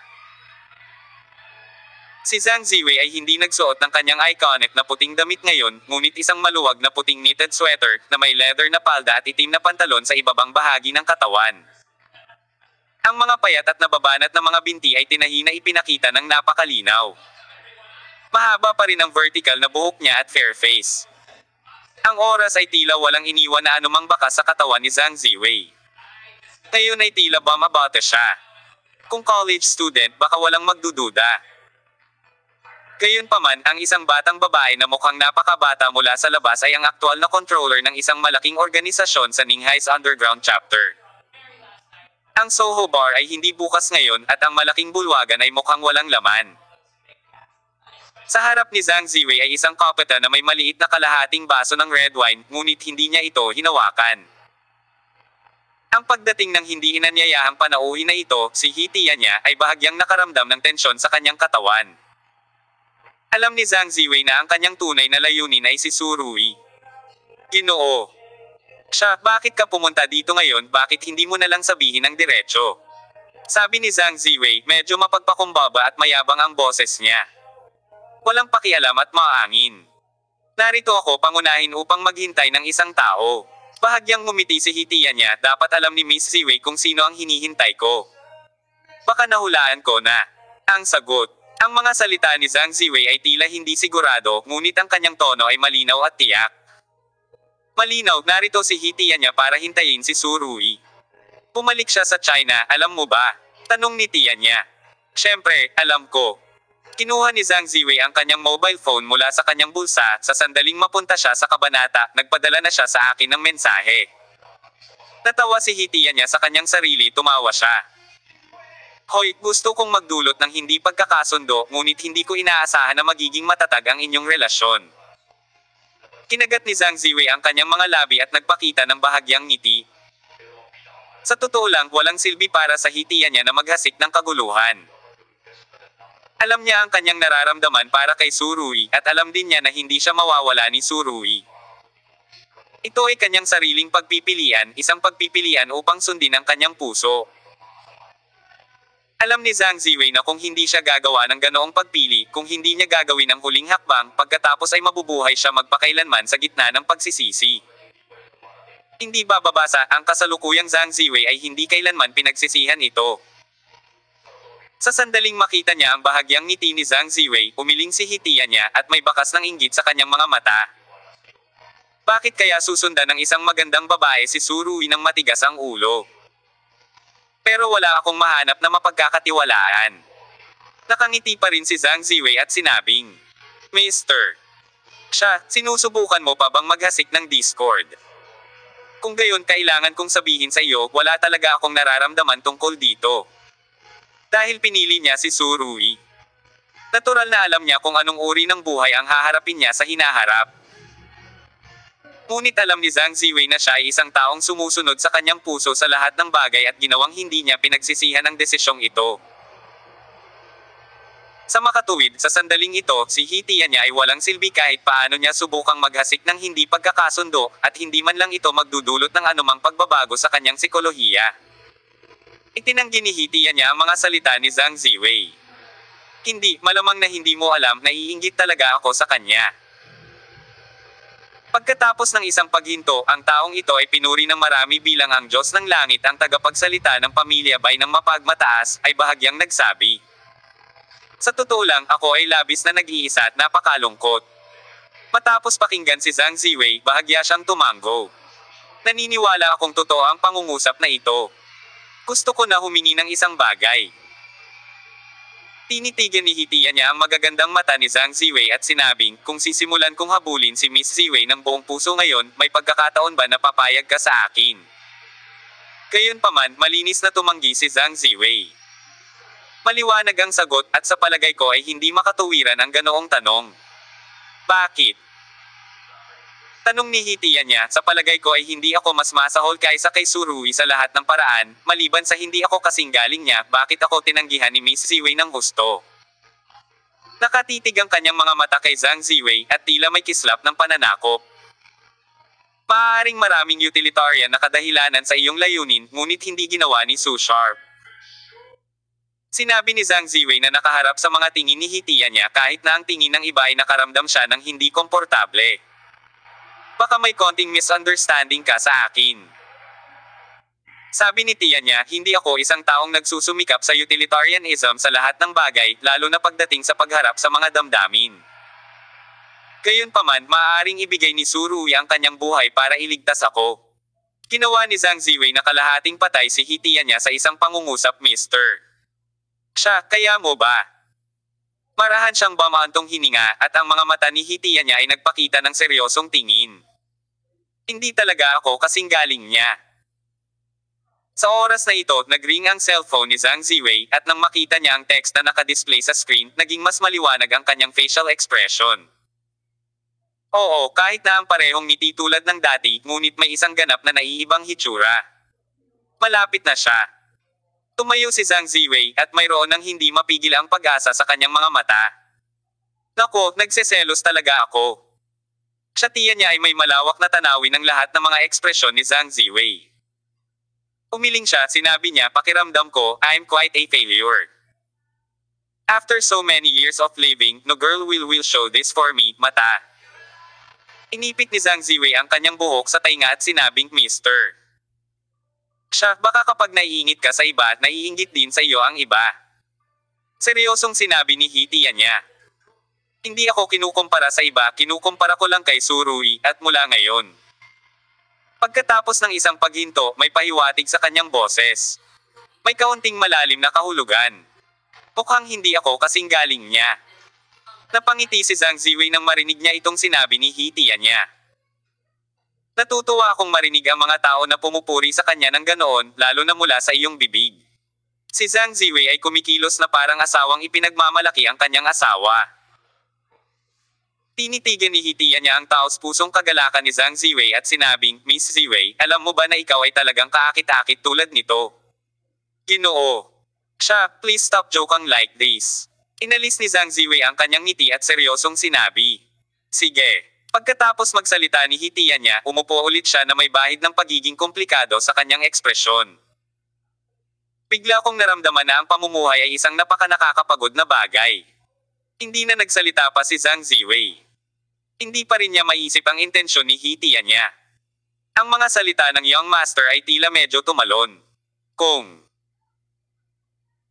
Speaker 1: Si Zhang Ziwei ay hindi nagsuot ng kanyang iconic na puting damit ngayon, ngunit isang maluwag na puting knitted sweater na may leather na palda at itim na pantalon sa ibabang bahagi ng katawan. Ang mga payat at nababanat na mga binti ay tinahi na ipinakita ng napakalinaw. Mahaba pa rin ang vertical na buhok niya at fair face. Ang oras ay tila walang iniwan na anumang bakas sa katawan ni Zhang Ziwei. Ngayon ay tila bumabata siya. Kung college student baka walang magdududa. Gayunpaman, ang isang batang babae na mukhang napakabata mula sa labas ay ang aktual na controller ng isang malaking organisasyon sa Ninghai's underground chapter. Ang Soho Bar ay hindi bukas ngayon at ang malaking bulwagan ay mukhang walang laman. Sa harap ni Zhang Ziwei ay isang kopeta na may maliit na kalahating baso ng red wine, ngunit hindi niya ito hinawakan. Ang pagdating ng hindi inanyayahang panauhin na ito, si Hitiya niya ay bahagyang nakaramdam ng tensyon sa kanyang katawan. Alam ni Zhang Ziwei na ang kanyang tunay na layunin ay si Surui. Ginoo. Siya, bakit ka pumunta dito ngayon, bakit hindi mo na lang sabihin ng diretso? Sabi ni Zhang Ziwei, medyo mapagpakumbaba at mayabang ang boses niya. Walang pakialam at maangin. Narito ako pangunahin upang maghintay ng isang tao. Bahagyang ngumiti si Hitiya niya, dapat alam ni Miss Ziwei kung sino ang hinihintay ko. Baka nahulaan ko na. Ang sagot. Ang mga salita ni Zhang Ziwei ay tila hindi sigurado, ngunit ang kanyang tono ay malinaw at tiyak. Malinaw, narito si Hitiya niya para hintayin si Surui. Pumalik siya sa China, alam mo ba? Tanong ni Tiya niya. Siyempre, alam ko. Kinuha ni Zhang Ziwei ang kanyang mobile phone mula sa kanyang bulsa, sa sandaling mapunta siya sa kabanata, nagpadala na siya sa akin ng mensahe. Natawa si Hitiya niya sa kanyang sarili, tumawa siya. Hoy, gusto kong magdulot ng hindi pagkakasundo, ngunit hindi ko inaasahan na magiging matatag ang inyong relasyon. Kinagat ni Zhang Ziwei ang kanyang mga labi at nagpakita ng bahagyang ngiti. Sa totoo lang, walang silbi para sa Hitiya niya na maghasik ng kaguluhan. Alam niya ang kanyang nararamdaman para kay Surui, at alam din niya na hindi siya mawawala ni Surui. Ito ay kanyang sariling pagpipilian, isang pagpipilian upang sundin ang kanyang puso. Alam ni Zhang Ziwei na kung hindi siya gagawa ng ganoong pagpili, kung hindi niya gagawin ang huling hakbang, pagkatapos ay mabubuhay siya magpakailanman sa gitna ng pagsisisi. Hindi bababasa, ang kasalukuyang Zhang Ziwei ay hindi kailanman pinagsisihan ito. Sa sandaling makita niya ang bahagyang ngiti ni Zhang Ziwei, umiling si Hitiya niya at may bakas ng inggit sa kanyang mga mata. Bakit kaya susundan ng isang magandang babae si Surui ng matigas ang ulo? Pero wala akong mahanap na mapagkakatiwalaan. Nakangiti pa rin si Zhang Ziwei at sinabing, Mr. Siya, sinusubukan mo pa bang maghasik ng Discord? Kung gayon kailangan kong sabihin sa iyo, wala talaga akong nararamdaman tungkol dito. Dahil pinili niya si Surui. Natural na alam niya kung anong uri ng buhay ang haharapin niya sa hinaharap. Ngunit alam ni Zhang Ziwei na siya ay isang taong sumusunod sa kanyang puso sa lahat ng bagay at ginawang hindi niya pinagsisihan ang desisyong ito. Sa makatuwid, sa sandaling ito, si Hitiya niya ay walang silbi kahit paano niya subukang maghasik ng hindi pagkakasundo, at hindi man lang ito magdudulot ng anumang pagbabago sa kanyang sikolohiya. Itinanggi ni Hitiya niya ang mga salita ni Zhang Ziwei. Hindi, malamang na hindi mo alam, naiinggit talaga ako sa kanya. Pagkatapos ng isang paghinto, ang taong ito ay pinuri ng marami bilang ang Diyos ng Langit, ang tagapagsalita ng pamilya Bai ng mapagmataas, ay bahagyang nagsabi. Sa totoo lang, ako ay labis na nag-iisa at napakalungkot. Matapos pakinggan si Zhang Ziwei, bahagya siyang tumango. Naniniwala akong totoo ang pangungusap na ito. Gusto ko na humingi ng isang bagay. Tinitigan ni Hitiya niya ang magagandang mata ni Zhang Ziwei at sinabing, kung sisimulan kong habulin si Miss Ziwei ng buong puso ngayon, may pagkakataon ba na papayag ka sa akin? Gayunpaman, malinis na tumanggi si Zhang Ziwei. Maliwanag ang sagot at sa palagay ko ay hindi makatuwiran ang ganoong tanong. Bakit? Tanong ni Hitiya niya, sa palagay ko ay hindi ako mas masahol kaysa kay Surui sa lahat ng paraan, maliban sa hindi ako kasing galing niya, bakit ako tinanggihan ni Miss Ziwei ng husto? Nakatitig ang kanyang mga mata kay Zhang Ziwei at tila may kislap ng pananakop. Maaaring maraming utilitarian na kadahilanan sa iyong layunin, ngunit hindi ginawa ni Su Sharp. Sinabi ni Zhang Ziwei na nakaharap sa mga tingin ni Hitiya niya kahit na ang tingin ng iba ay nakaramdam siya ng hindi komportable. Baka may konting misunderstanding ka sa akin. Sabi ni Tiya niya, hindi ako isang taong nagsusumikap sa utilitarianism sa lahat ng bagay, lalo na pagdating sa pagharap sa mga damdamin. Gayunpaman, maaaring ibigay ni Surui ang kanyang buhay para iligtas ako. Ginawa ni Zhang Ziwei na kalahating patay si Hitiya niya sa isang pangungusap, Mr. Siya, kaya mo ba? Marahan siyang bamaantong hininga at ang mga mata ni Hitiya niya ay nagpakita ng seryosong tingin. Hindi talaga ako kasing galing niya. Sa oras na ito, nagring ang cellphone ni Zhang Ziwei at nang makita niya ang text na nakadisplay sa screen, naging mas maliwanag ang kanyang facial expression. Oo, kahit na ang parehong ngiti tulad ng dati, ngunit may isang ganap na naiibang hitsura. Malapit na siya. Tumayo si Zhang Ziwei at mayroon ng hindi mapigil ang pag-asa sa kanyang mga mata. Nako, nagseselos talaga ako. Sa tiyan niya ay may malawak na tanawin ng lahat ng mga ekspresyon ni Zhang Ziwei. Umiling siya, sinabi niya, pakiramdam ko, I'm quite a failure. After so many years of living, no girl will show this for me, mata. Inipit ni Zhang Ziwei ang kanyang buhok sa tainga at sinabing, Mr. Siya, baka kapag naiingit ka sa iba, naiinggit din sa iyo ang iba. Seryosong sinabi ni Hitiya niya. Hindi ako kinukumpara sa iba, kinukumpara ko lang kay Surui, at mula ngayon. Pagkatapos ng isang paghinto, may pahiwatig sa kanyang boses. May kaunting malalim na kahulugan. Mukhang hindi ako kasing galing niya. Napangiti si Zhang Ziwei nang marinig niya itong sinabi ni Hitiya niya. Natutuwa akong marinig ang mga tao na pumupuri sa kanya ng ganoon, lalo na mula sa iyong bibig. Si Zhang Ziwei ay kumikilos na parang asawang ipinagmamalaki ang kanyang asawa. Tinitigan ni Hitiya niya ang taos-pusong kagalakan ni Zhang Ziwei at sinabing, Miss Ziwei, alam mo ba na ikaw ay talagang kaakit-akit tulad nito? Ginoo. Siya, please stop joking like this. Inalis ni Zhang Ziwei ang kanyang ngiti at seryosong sinabi. Sige. Pagkatapos magsalita ni Hitiya niya, umupo ulit siya na may bahid ng pagiging komplikado sa kanyang ekspresyon. Bigla kong naramdaman na ang pamumuhay ay isang napakanakakapagod na bagay. Hindi na nagsalita pa si Zhang Ziwei. Hindi pa rin niya maisip ang intensyon ni Hitiya niya. Ang mga salita ng young master ay tila medyo tumalon.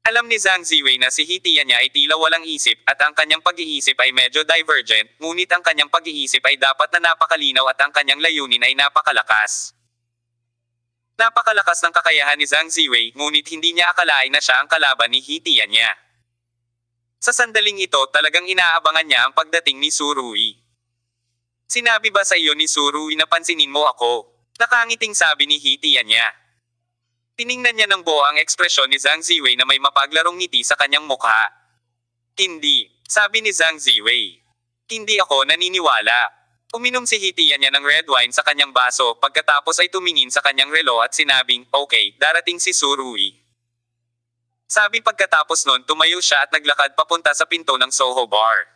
Speaker 1: Alam ni Zhang Ziwei na si Hitiya niya ay tila walang isip at ang kanyang pag-iisip ay medyo divergent, ngunit ang kanyang pag-iisip ay dapat na napakalinaw at ang kanyang layunin ay napakalakas. Napakalakas ng kakayahan ni Zhang Ziwei, ngunit hindi niya akalain na siya ang kalaban ni Hitiya niya. Sa sandaling ito, talagang inaabangan niya ang pagdating ni Surui. Sinabi ba sa iyo ni Surui na pansinin mo ako? Nakangiting sabi ni Hitiya niya. Tiningnan niya ng buo ang ekspresyon ni Zhang Ziwei na may mapaglarong ngiti sa kanyang mukha. Hindi, sabi ni Zhang Ziwei. Hindi ako naniniwala. Uminom si Hitiya niya ng red wine sa kanyang baso, pagkatapos ay tumingin sa kanyang relo at sinabing, okay, darating si Surui. Sabi pagkatapos nun, tumayo siya at naglakad papunta sa pinto ng Soho Bar.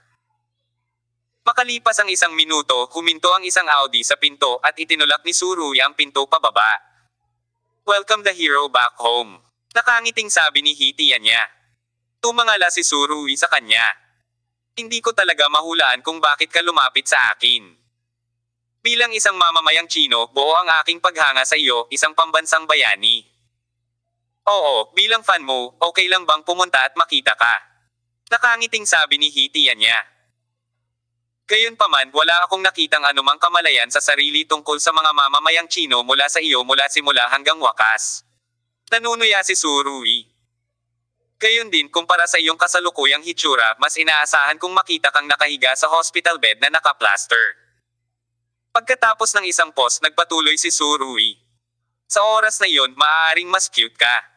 Speaker 1: Makalipas ang 1 minuto, huminto ang isang Audi sa pinto at itinulak ni Surui ang pinto pababa. Welcome the hero back home. Nakangiting sabi ni Hitiya niya. Tumangala si Surui sa kanya. Hindi ko talaga mahulaan kung bakit ka lumapit sa akin. Bilang isang mamamayang Chino, buo ang aking paghanga sa iyo, isang pambansang bayani. Oo, bilang fan mo, okay lang bang pumunta at makita ka? Nakangiting sabi ni Hitiya niya. Gayunpaman, wala akong nakitang anumang kamalayan sa sarili tungkol sa mga mamamayang Chino mula sa iyo mula simula hanggang wakas. Nanunuya si Surui. Gayon din kumpara sa iyong kasalukuyang hitsura, mas inaasahan kong makita kang nakahiga sa hospital bed na nakaplaster. Pagkatapos ng isang pause, nagpatuloy si Surui. Sa oras na iyon, maaaring mas cute ka.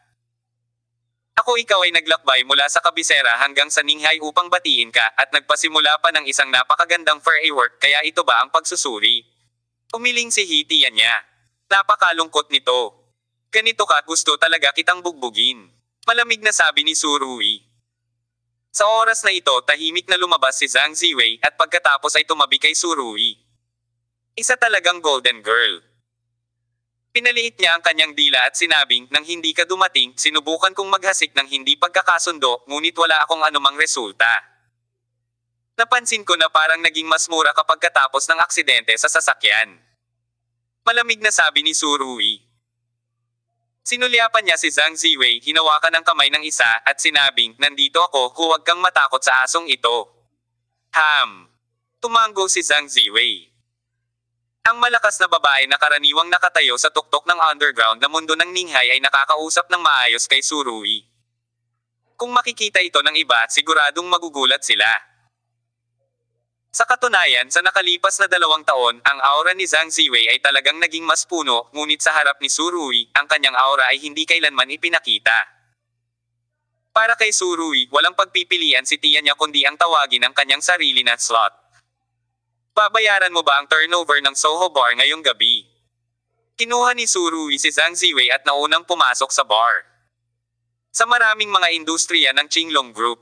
Speaker 1: Ikaw ay naglakbay mula sa kabisera hanggang sa Ninghay upang batiin ka at nagpasimula pa ng isang napakagandang fur work, kaya ito ba ang pagsusuri? Umiling si Hitian niya. Napakalungkot nito. Ganito ka, gusto talaga kitang bugbugin. Malamig na sabi ni Surui. Sa oras na ito, tahimik na lumabas si Zhang Ziwei at pagkatapos ay tumabi kay Surui. Isa talagang golden girl. Pinaliit niya ang kanyang dila at sinabing, nang hindi ka dumating, sinubukan kong maghasik ng hindi pagkakasundo, ngunit wala akong anumang resulta. Napansin ko na parang naging mas mura kapag katapos ng aksidente sa sasakyan. Malamig na sabi ni Surui. Sinulyapan niya si Zhang Ziwei, hinawakan ang kamay ng isa, at sinabing, nandito ako, huwag kang matakot sa asong ito. Tumango si Zhang Ziwei. Ang malakas na babae na karaniwang nakatayo sa tuktok ng underground na mundo ng Ninghay ay nakakausap ng maayos kay Surui. Kung makikita ito ng iba, siguradong magugulat sila. Sa katunayan, sa nakalipas na 2 taon, ang aura ni Zhang Ziwei ay talagang naging mas puno, ngunit sa harap ni Surui, ang kanyang aura ay hindi kailanman ipinakita. Para kay Surui, walang pagpipilian si tiya niya kundi ang tawagin ang kanyang sarili na slot. Babayaran mo ba ang turnover ng Soho Bar ngayong gabi? Kinuha ni Surui si Zhang Ziwei at naunang pumasok sa bar. Sa maraming mga industriya ng Qinglong Group,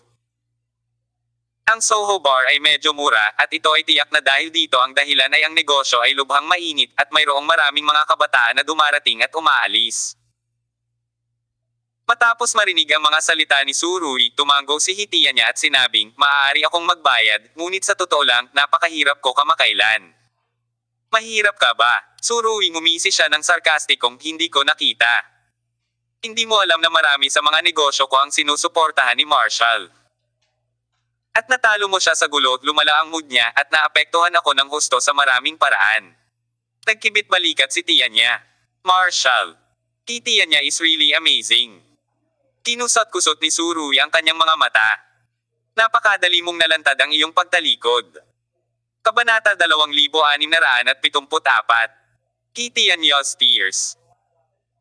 Speaker 1: ang Soho Bar ay medyo mura at ito ay tiyak na dahil dito ang dahilan ay ang negosyo ay lubhang mainit at mayroong maraming mga kabataan na dumarating at umaalis. Matapos marinig ang mga salita ni Surui, tumango si Hitian niya at sinabing, maaari akong magbayad, ngunit sa totoo lang, napakahirap ko kamakailan. Mahirap ka ba? Surui, ngumisi siya ng sarkastikong hindi ko nakita. Hindi mo alam na marami sa mga negosyo ko ang sinusuportahan ni Marshall. At natalo mo siya sa gulo, lumala ang mood niya at naapektuhan ako ng husto sa maraming paraan. Nagkibit balikat si tiyan niya. Marshall. Titiyan niya is really amazing. Kinusot-kusot ni Surui ang kanyang mga mata. Napakadali mong nalantad ang iyong pagtalikod. Kabanata 2674. Hitian Ya's Tears.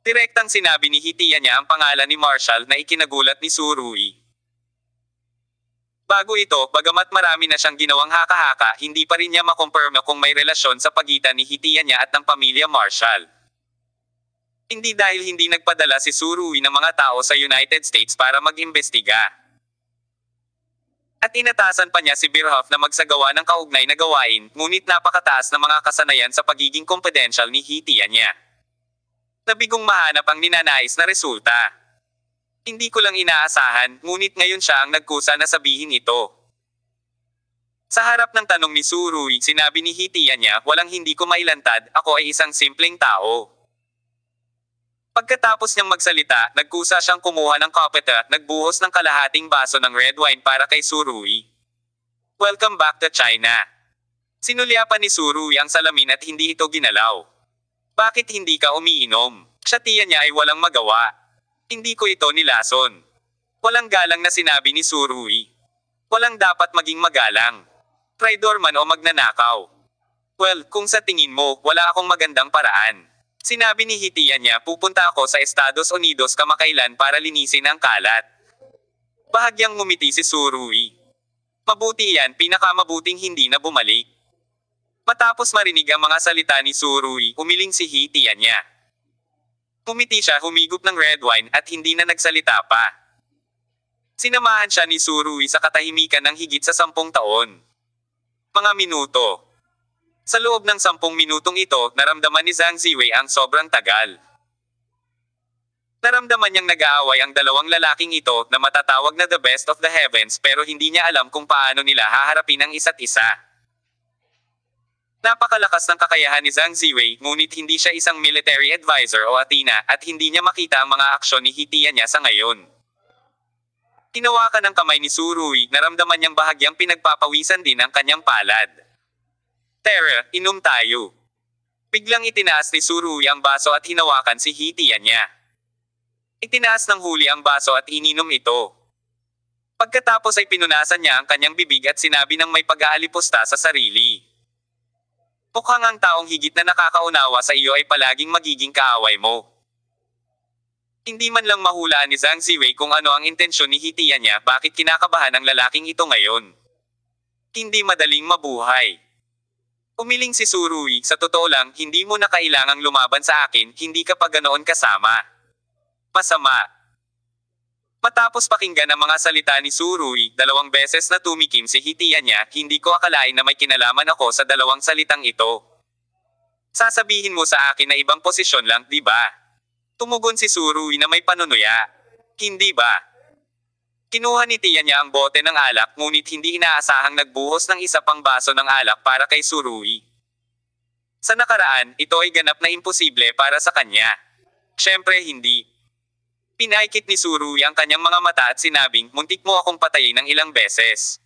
Speaker 1: Direktang sinabi ni Hitian niya ang pangalan ni Marshall na ikinagulat ni Surui. Bago ito, bagamat marami na siyang ginawang haka-haka, hindi pa rin niya makumpirma kung may relasyon sa pagitan ni Hitian niya at ng pamilya Marshall. Hindi dahil hindi nagpadala si Surui ng mga tao sa United States para mag-imbestiga. At inatasan pa niya si Birhoff na magsagawa ng kaugnay na gawain, ngunit napakataas na mga kasanayan sa pagiging confidential ni Hitian niya. Nabigong mahanap ang ninanais na resulta. Hindi ko lang inaasahan, ngunit ngayon siya ang nagkusa na sabihin ito. Sa harap ng tanong ni Surui, sinabi ni Hitian niya, walang hindi ko mailantad, ako ay isang simpleng tao. Pagkatapos niyang magsalita, nagkusa siyang kumuha ng kopete at nagbuhos ng kalahating baso ng red wine para kay Surui. Welcome back to China. Sinulyapan ni Surui ang salamin at hindi ito ginalaw. Bakit hindi ka umiinom? Siya tiyan niya ay walang magawa. Hindi ko ito nilason. Walang galang na sinabi ni Surui. Walang dapat maging magalang. Traidor man o magnanakaw. Well, kung sa tingin mo, wala akong magandang paraan. Sinabi ni Hitian niya, pupunta ako sa Estados Unidos kamakailan para linisin ang kalat. Bahagyang ngumiti si Surui. Mabuti yan, pinakamabuting hindi na bumalik. Matapos marinig ang mga salita ni Surui, umiling si Hitian niya. Umiti siya, humigop ng red wine at hindi na nagsalita pa. Sinamahan siya ni Surui sa katahimikan ng higit sa 10 taon. Mga minuto. Sa loob ng 10 minutong ito, naramdaman ni Zhang Ziwei ang sobrang tagal. Naramdaman niyang nag-aaway ang dalawang lalaking ito na matatawag na the best of the heavens pero hindi niya alam kung paano nila haharapin ang isa't isa. Napakalakas ng kakayahan ni Zhang Ziwei, ngunit hindi siya isang military advisor o Athena at hindi niya makita ang mga aksyon ni Hitian niya sa ngayon. Tinawakan ng kamay ni Surui, naramdaman niyang bahagyang pinagpapawisan din ang kanyang palad. Tara, inom tayo. Biglang itinaas ni Surui ang baso at hinawakan si Hitian niya. Itinaas ng huli ang baso at ininom ito. Pagkatapos ay pinunasan niya ang kanyang bibig at sinabi ng may pag-aalipusta sa sarili. Mukhang ang taong higit na nakakaunawa sa iyo ay palaging magiging kaaway mo. Hindi man lang mahulaan ni Zhang Ziwei kung ano ang intensyon ni Hitian niya, bakit kinakabahan ang lalaking ito ngayon. Hindi madaling mabuhay. Umiling si Surui, sa totoo lang, hindi mo na kailangang lumaban sa akin, hindi ka pa ganoon kasama. Masama. Matapos pakinggan ang mga salita ni Surui, 2 beses na tumikim si Hitian niya, hindi ko akalain na may kinalaman ako sa 2 salitang ito. Sasabihin mo sa akin na ibang posisyon lang, di ba? Tumugon si Surui na may panunuya. Hindi ba? Kinuha ni Tian niya ang bote ng alak ngunit hindi inaasahang nagbuhos ng isa pang baso ng alak para kay Surui. Sa nakaraan, ito ay ganap na imposible para sa kanya. Siyempre hindi. Pinaikit ni Surui ang kanyang mga mata at sinabing, muntik mo akong patayin ng ilang beses.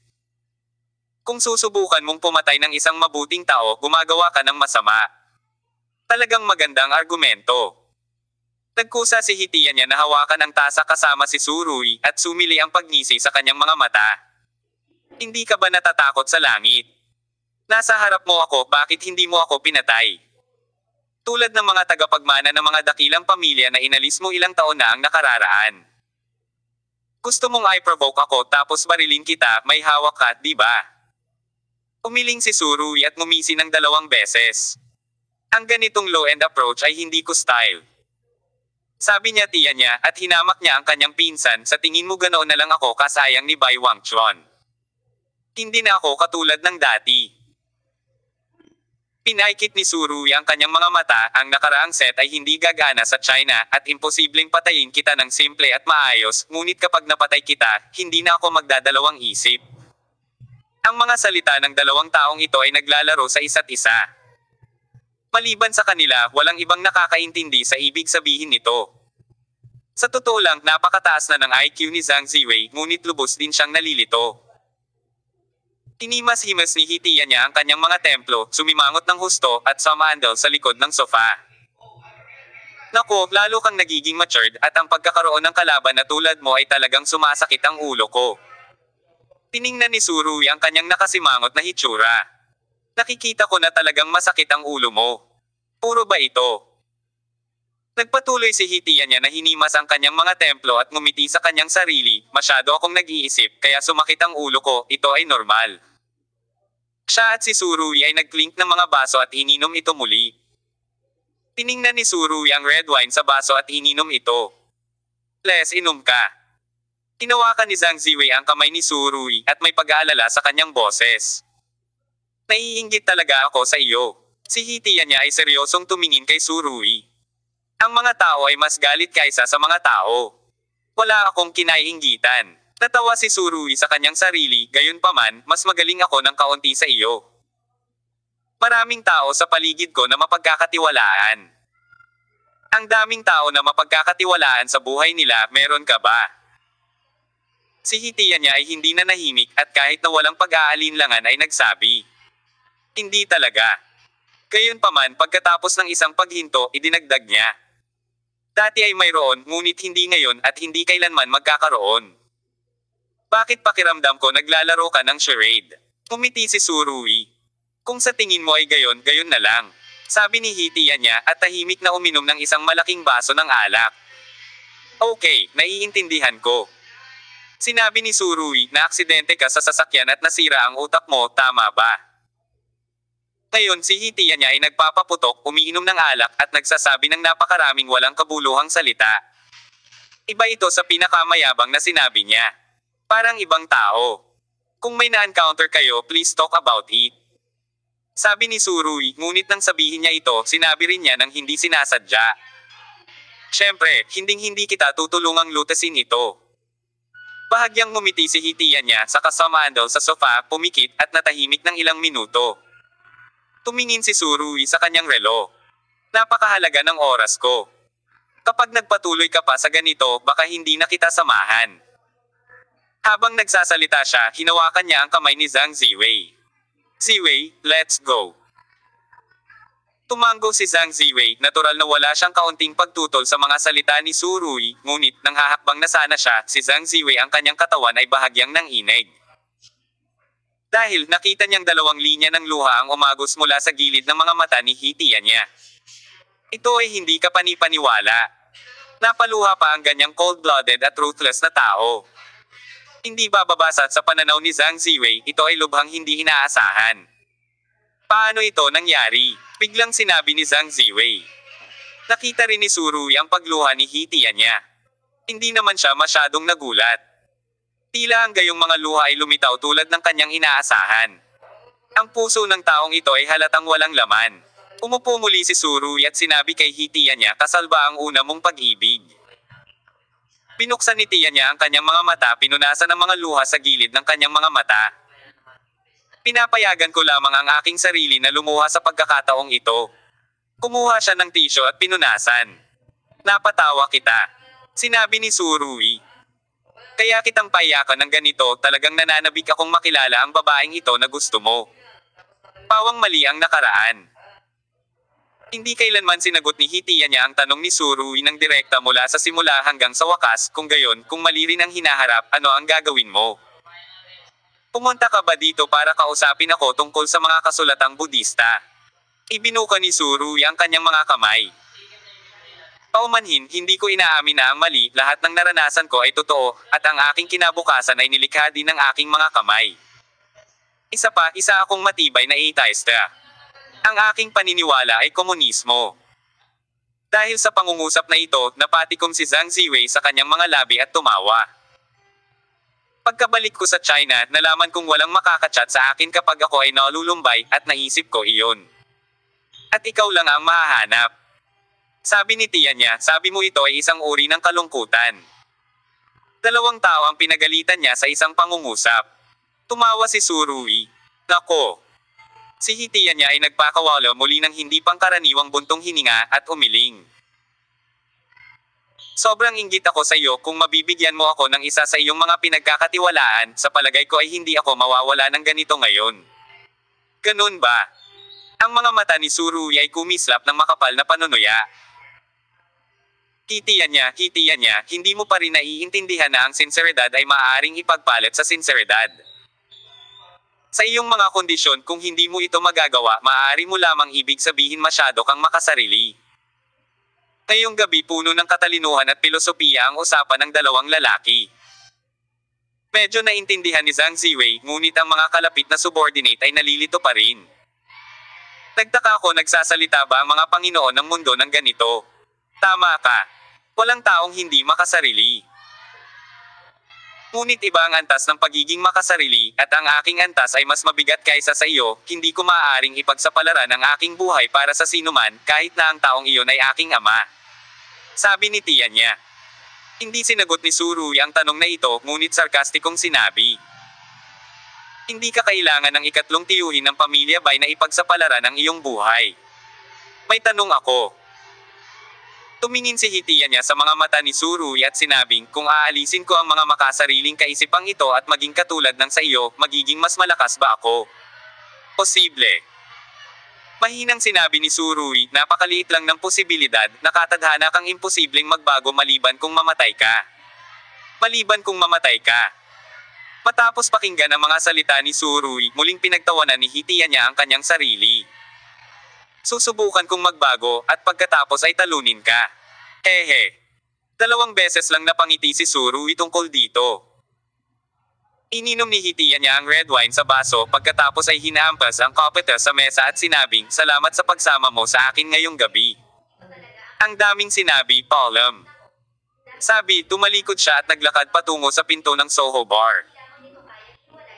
Speaker 1: Kung susubukan mong pumatay ng isang mabuting tao, gumagawa ka ng masama. Talagang magandang argumento. Nagkusa si Hitian niya na hawakan ang tasa kasama si Surui at sumili ang pagngisi sa kanyang mga mata. Hindi ka ba natatakot sa langit? Nasa harap mo ako, bakit hindi mo ako pinatay? Tulad ng mga tagapagmana ng mga dakilang pamilya na inalis mo ilang taon na ang nakararaan. Gusto mong i-provoke ako tapos barilin kita, may hawak ka, di ba? Umiling si Surui at ngumisi ng 2 beses. Ang ganitong low-end approach ay hindi ko style. Sabi niya Tian niya at hinamak niya ang kanyang pinsan, sa tingin mo ganoon na lang ako kasayang ni Bai Wangchuan. Hindi na ako katulad ng dati. Pinaikit ni Surui ang kanyang mga mata, ang nakaraang set ay hindi gagana sa China at imposibleng patayin kita ng simple at maayos, ngunit kapag napatay kita, hindi na ako magdadalawang isip. Ang mga salita ng 2 taong ito ay naglalaro sa isa't isa. Maliban sa kanila, walang ibang nakakaintindi sa ibig sabihin nito. Sa totoo lang, napakataas na ng IQ ni Zhang Ziwei, ngunit lubos din siyang nalilito. Tinimas-himas ni Hitian niya ang kanyang mga templo, sumimangot ng husto, at sumandal sa likod ng sofa. Nako, lalo kang nagiging matured, at ang pagkakaroon ng kalaban na tulad mo ay talagang sumasakit ang ulo ko. Tiningnan ni Surui ang kanyang nakasimangot na hitsura. Nakikita ko na talagang masakit ang ulo mo. Puro ba ito? Nagpatuloy si Hitian niya na hinimas ang kanyang mga templo at ngumiti sa kanyang sarili, masyado akong nag-iisip, kaya sumakit ang ulo ko, ito ay normal. Siya at si Surui ay nag-clink ng mga baso at ininom ito muli. Tiningnan ni Surui ang red wine sa baso at ininom ito. Les, inom ka. Tinawakan ni Zhang Ziwei ang kamay ni Surui at may pag-aalala sa kanyang boses. Naiinggit talaga ako sa iyo. Si Hitian niya ay seryosong tumingin kay Surui. Ang mga tao ay mas galit kaysa sa mga tao. Wala akong kinaiinggitan. Natawa si Surui sa kanyang sarili, gayunpaman, mas magaling ako ng kaunti sa iyo. Maraming tao sa paligid ko na mapagkakatiwalaan. Ang daming tao na mapagkakatiwalaan sa buhay nila, meron ka ba? Si Hitian niya ay hindi na nahimik at kahit na walang pag-aalinlangan ay nagsabi. Hindi talaga. Gayunpaman, pagkatapos ng isang paghinto, idinagdag niya. Dati ay mayroon, ngunit hindi ngayon at hindi kailanman magkakaroon. Bakit pakiramdam ko naglalaro ka ng charade? Kumiti si Surui. Kung sa tingin mo ay gayon, gayon na lang. Sabi ni Hitian niya at tahimik na uminom ng isang malaking baso ng alak. Okay, naiintindihan ko. Sinabi ni Surui na aksidente ka sa sasakyan at nasira ang utak mo, tama ba? Ngayon si Hitian niya ay nagpapaputok, umiinom ng alak at nagsasabi ng napakaraming walang kabuluhang salita. Iba ito sa pinakamayabang na sinabi niya. Parang ibang tao. Kung may na-encounter kayo, please talk about it. Sabi ni Surui, ngunit nang sabihin niya ito, sinabi rin niya ng hindi sinasadya. Siyempre, hinding-hindi kita tutulungang lutasin ito. Bahagyang ngumiti si Hitian niya, saka sumandal sa sofa, pumikit at natahimik ng ilang minuto. Tumingin si Surui sa kanyang relo. Napakahalaga ng oras ko. Kapag nagpatuloy ka pa sa ganito, baka hindi na kita samahan. Habang nagsasalita siya, hinawakan niya ang kamay ni Zhang Ziwei. Ziwei, let's go. Tumango si Zhang Ziwei, natural na wala siyang kaunting pagtutol sa mga salita ni Su Rui, ngunit nang hahakbang na sana siya, si Zhang Ziwei ang kanyang katawan ay bahagyang nanginig. Dahil nakita niyang dalawang linya ng luha ang umagos mula sa gilid ng mga mata ni Hitianya. Ito ay hindi kapani-paniwala. Napaluha pa ang ganyang cold-blooded at ruthless na tao. Hindi bababasa sa pananaw ni Zhang Ziwei, ito ay lubhang hindi inaasahan. Paano ito nangyari? Biglang sinabi ni Zhang Ziwei. Nakita rin ni Su Rui ang pagluha ni Hitianya. Hindi naman siya masyadong nagulat. Tila ang gayong mga luha ay lumitaw tulad ng kanyang inaasahan. Ang puso ng taong ito ay halatang walang laman. Umupo muli si Su Rui at sinabi kay Hitianya, kasal ba ang una mong pag-ibig? Binuksan ni Tianya ang kanyang mga mata, pinunasan ng mga luha sa gilid ng kanyang mga mata. Pinapayagan ko lamang ang aking sarili na lumuha sa pagkakataong ito. Kumuha siya ng tisyo at pinunasan. Napatawa kita. Sinabi ni Su Rui. Kaya kitang payakan ng ganito, talagang nananabik akong makilala ang babaeng ito na gusto mo. Pawang mali ang nakaraan. Hindi kailanman sinagot ni Hitianya ang tanong ni Su Rui ng direkta mula sa simula hanggang sa wakas, kung gayon, kung mali rin ang hinaharap, ano ang gagawin mo? Pumunta ka ba dito para kausapin ako tungkol sa mga kasulatang Budista? Ibinuka ni Su Rui ang kanyang mga kamay. Paumanhin, hindi ko inaamin na ang mali, lahat ng naranasan ko ay totoo, at ang aking kinabukasan ay nilikha din ng aking mga kamay. Isa akong matibay na atheista. Ang aking paniniwala ay komunismo. Dahil sa pangungusap na ito, napatikom si Zhang Ziwei sa kanyang mga labi at tumawa. Pagkabalik ko sa China, nalaman kong walang makakachat sa akin kapag ako ay nalulumbay, at naisip ko iyon. At ikaw lang ang mahahanap. Sabi ni Tianya, sabi mo ito ay isang uri ng kalungkutan. Dalawang tao ang pinagalitan niya sa isang pangungusap. Tumawa si Su Rui. Nako! Si Hitianya ay nagpakawala muli ng hindi pangkaraniwang buntong hininga at umiling. Sobrang inggit ako sa iyo kung mabibigyan mo ako ng isa sa iyong mga pinagkakatiwalaan, sa palagay ko ay hindi ako mawawala ng ganito ngayon. Ganun ba? Ang mga mata ni Su Rui ay kumislap ng makapal na panunuya. Hitianya, hindi mo pa rin naiintindihan na ang sinseridad ay maaaring ipagpalit sa sinseridad. Sa iyong mga kondisyon, kung hindi mo ito magagawa, maaari mo lamang ibig sabihin masyado kang makasarili. Ngayong gabi puno ng katalinuhan at pilosopiya ang usapan ng dalawang lalaki. Medyo naintindihan ni Zhang Ziwei, ngunit ang mga kalapit na subordinate ay nalilito pa rin. Nagtaka ko, nagsasalita ba ang mga Panginoon ng mundo ng ganito? Tama ka. Walang taong hindi makasarili. Ngunit iba ang antas ng pagiging makasarili, at ang aking antas ay mas mabigat kaysa sa iyo, hindi ko maaaring ipagsapalaran ang aking buhay para sa sinuman, kahit na ang taong iyon ay aking ama. Sabi ni Tianya. Hindi sinagot ni Su Rui ang tanong na ito, ngunit sarkastikong sinabi. Hindi ka kailangan ng ikatlong tiyuhin ng pamilya Bai na ipagsapalaran ang iyong buhay. May tanong ako. Tumingin si Hitianya sa mga mata ni Su Rui at sinabing, kung aalisin ko ang mga makasariling kaisipang ito at maging katulad ng sa iyo, magiging mas malakas ba ako? Posible. Mahinang sinabi ni Su Rui, napakaliit lang ng posibilidad, nakatadhana kang imposibleng magbago maliban kung mamatay ka. Maliban kung mamatay ka. Matapos pakinggan ang mga salita ni Su Rui, muling pinagtawanan ni Hitianya ang kanyang sarili. Susubukan kong magbago, at pagkatapos ay talunin ka. Hehe. 2 beses lang napangiti si Su Rui tungkol dito. Ininom ni Hitianya ang red wine sa baso, pagkatapos ay hinaampas ang kopeta sa mesa at sinabing, salamat sa pagsama mo sa akin ngayong gabi. Ang daming sinabi, Paulam. Sabi, tumalikod siya at naglakad patungo sa pinto ng Soho Bar.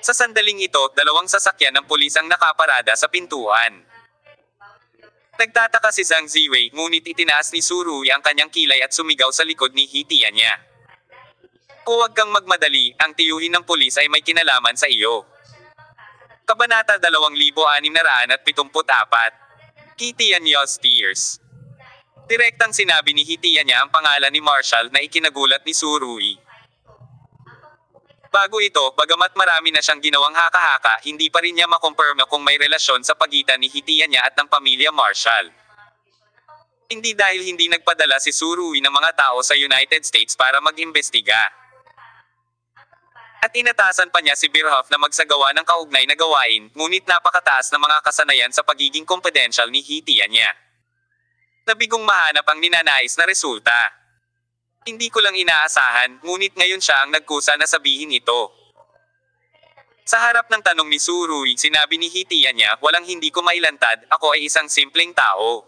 Speaker 1: Sa sandaling ito, 2 sasakyan ng pulis ang nakaparada sa pintuan. Nagtataka si Zhang Ziwei, ngunit itinaas ni Su Rui ang kanyang kilay at sumigaw sa likod ni Hitianya. Huwag kang magmadali, ang tiyuhin ng pulis ay may kinalaman sa iyo. Kabanata 2674. Hitianya's Tears. Direktang sinabi ni Hitianya ang pangalan ni Marshall na ikinagulat ni Su Rui. Bago ito, bagamat marami na siyang ginawang haka-haka, hindi pa rin niya makumpirma kung may relasyon sa pagitan ni Hitianya at ng pamilya Marshall. Hindi dahil hindi nagpadala si Surui ng mga tao sa United States para mag-imbestiga. At inatasan pa niya si Birhoff na magsagawa ng kaugnay na gawain, ngunit napakataas na mga kasanayan sa pagiging confidential ni Hitian niya. Nabigong mahanap ang ninanais na resulta. Hindi ko lang inaasahan, ngunit ngayon siya ang nagkusa na sabihin ito. Sa harap ng tanong ni Surui, sinabi ni Hitian niya, walang hindi ko mailantad, ako ay isang simpleng tao.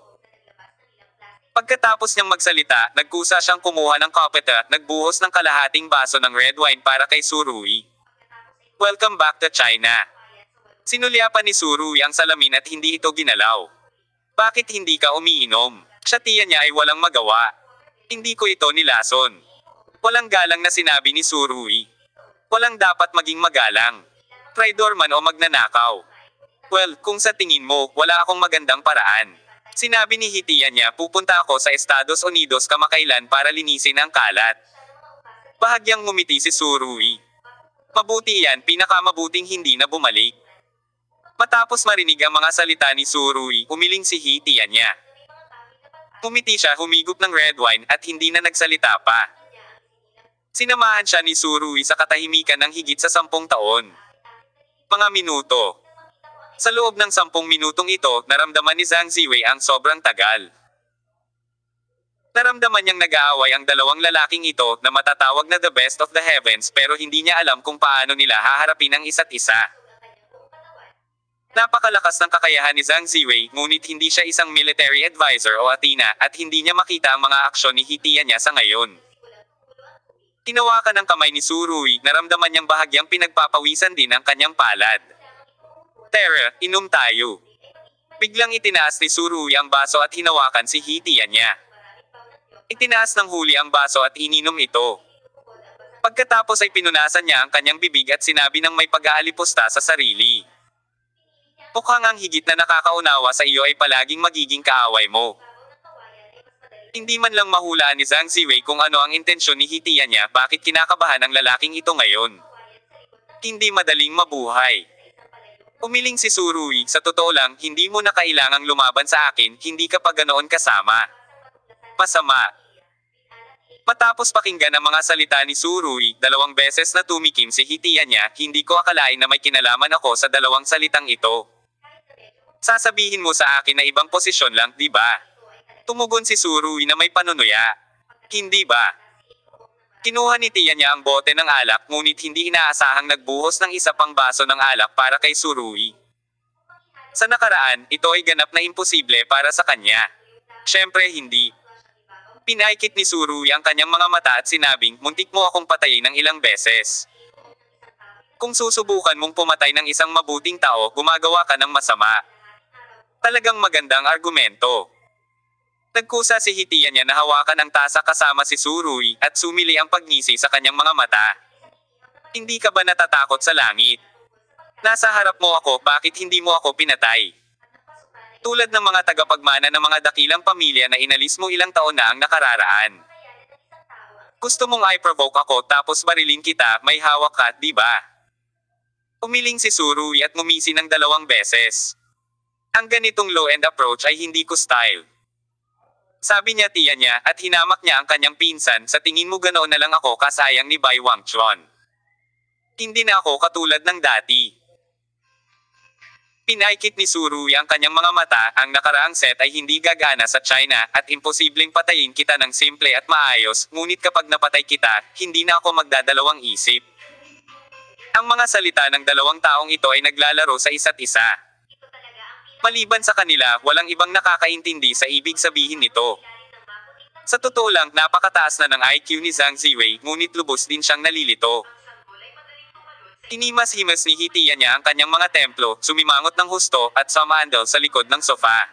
Speaker 1: Pagkatapos niyang magsalita, nagkusa siyang kumuha ng kopeta at nagbuhos ng kalahating baso ng red wine para kay Surui. Welcome back to China. Sinulyapan ni Surui ang salamin at hindi ito ginalaw. Bakit hindi ka umiinom? Siya tiyan niya ay walang magawa. Hindi ko ito nilason. Walang galang na sinabi ni Surui. Walang dapat maging magalang. Traidor man o magnanakaw. Well, kung sa tingin mo, wala akong magandang paraan. Sinabi ni Hitian niya, pupunta ako sa Estados Unidos kamakailan para linisin ang kalat. Bahagyang ngumiti si Surui. Mabuti yan, pinakamabuting hindi na bumalik. Matapos marinig ang mga salita ni Surui, umiling si Hitian niya. Umiti siya, humigop ng red wine at hindi na nagsalita pa. Sinamahan siya ni Surui sa katahimikan ng higit sa 10 taon. Mga minuto. Sa loob ng 10 minutong ito, naramdaman ni Zhang Ziwei ang sobrang tagal. Naramdaman niyang nag-aaway ang dalawang lalaking ito na matatawag na the best of the heavens pero hindi niya alam kung paano nila haharapin ang isa't isa. Napakalakas ng kakayahan ni Zhang Ziwei, ngunit hindi siya isang military advisor o Athena at hindi niya makita ang mga aksyon ni Hitian niya sa ngayon. Tinawakan ng kamay ni Surui, naramdaman niyang bahagyang pinagpapawisan din ang kanyang palad. Tara, inom tayo. Biglang itinaas ni Surui ang baso at hinawakan si Hitian niya. Itinaas ng huli ang baso at ininom ito. Pagkatapos ay pinunasan niya ang kanyang bibig at sinabi ng may pag-aalipusta sa sarili. Mukhang ang higit na nakakaunawa sa iyo ay palaging magiging kaaway mo. Hindi man lang mahulaan ni Zhang Ziwei kung ano ang intensyon ni Hitian niya, bakit kinakabahan ang lalaking ito ngayon. Hindi madaling mabuhay. Umiling si Surui, sa totoo lang, hindi mo na kailangang lumaban sa akin, hindi ka pa ganoon kasama. Masama. Matapos pakinggan ang mga salita ni Surui, 2 beses na tumikim si Hitian niya, hindi ko akalain na may kinalaman ako sa 2 salitang ito. Sasabihin mo sa akin na ibang posisyon lang, di ba? Tumugon si Surui na may panunuya. Hindi ba? Kinuha ni Tiyan niya ang bote ng alak ngunit hindi inaasahang nagbuhos ng isa pang baso ng alak para kay Surui. Sa nakaraan, ito ay ganap na imposible para sa kanya. Siyempre hindi. Pinaikit ni Surui ang kanyang mga mata at sinabing, muntik mo akong patayin ng ilang beses. Kung susubukan mong pumatay ng isang mabuting tao, gumagawa ka ng masama. Talagang magandang argumento. Nagkusa si Hitian niya na hawakan ang tasa kasama si Surui at sumili ang pagngisi sa kanyang mga mata. Hindi ka ba natatakot sa langit? Nasa harap mo ako, bakit hindi mo ako pinatay? Tulad ng mga tagapagmana ng mga dakilang pamilya na inalis mo ilang taon na ang nakararaan. Gusto mong i-provoke ako tapos barilin kita, may hawak ka, di ba? Umiling si Surui at ngumisi ng 2 beses. Ang ganitong low-end approach ay hindi ko style. Sabi niya tiyan niya at hinamak niya ang kanyang pinsan, sa tingin mo ganoon na lang ako kasayang ni Bai Wangchuan. Hindi na ako katulad ng dati. Pinaikit ni Surui ang kanyang mga mata, ang nakaraang set ay hindi gagana sa China at imposibleng patayin kita ng simple at maayos, ngunit kapag napatay kita, hindi na ako magdadalawang isip. Ang mga salita ng 2 taong ito ay naglalaro sa isa't isa. Maliban sa kanila, walang ibang nakakaintindi sa ibig sabihin nito. Sa totoo lang, napakataas na ng IQ ni Zhang Ziwei, ngunit lubos din siyang nalilito. Tinimas-himas ni Hitian niya ang kanyang mga templo, sumimangot ng husto, at sumandal sa likod ng sofa.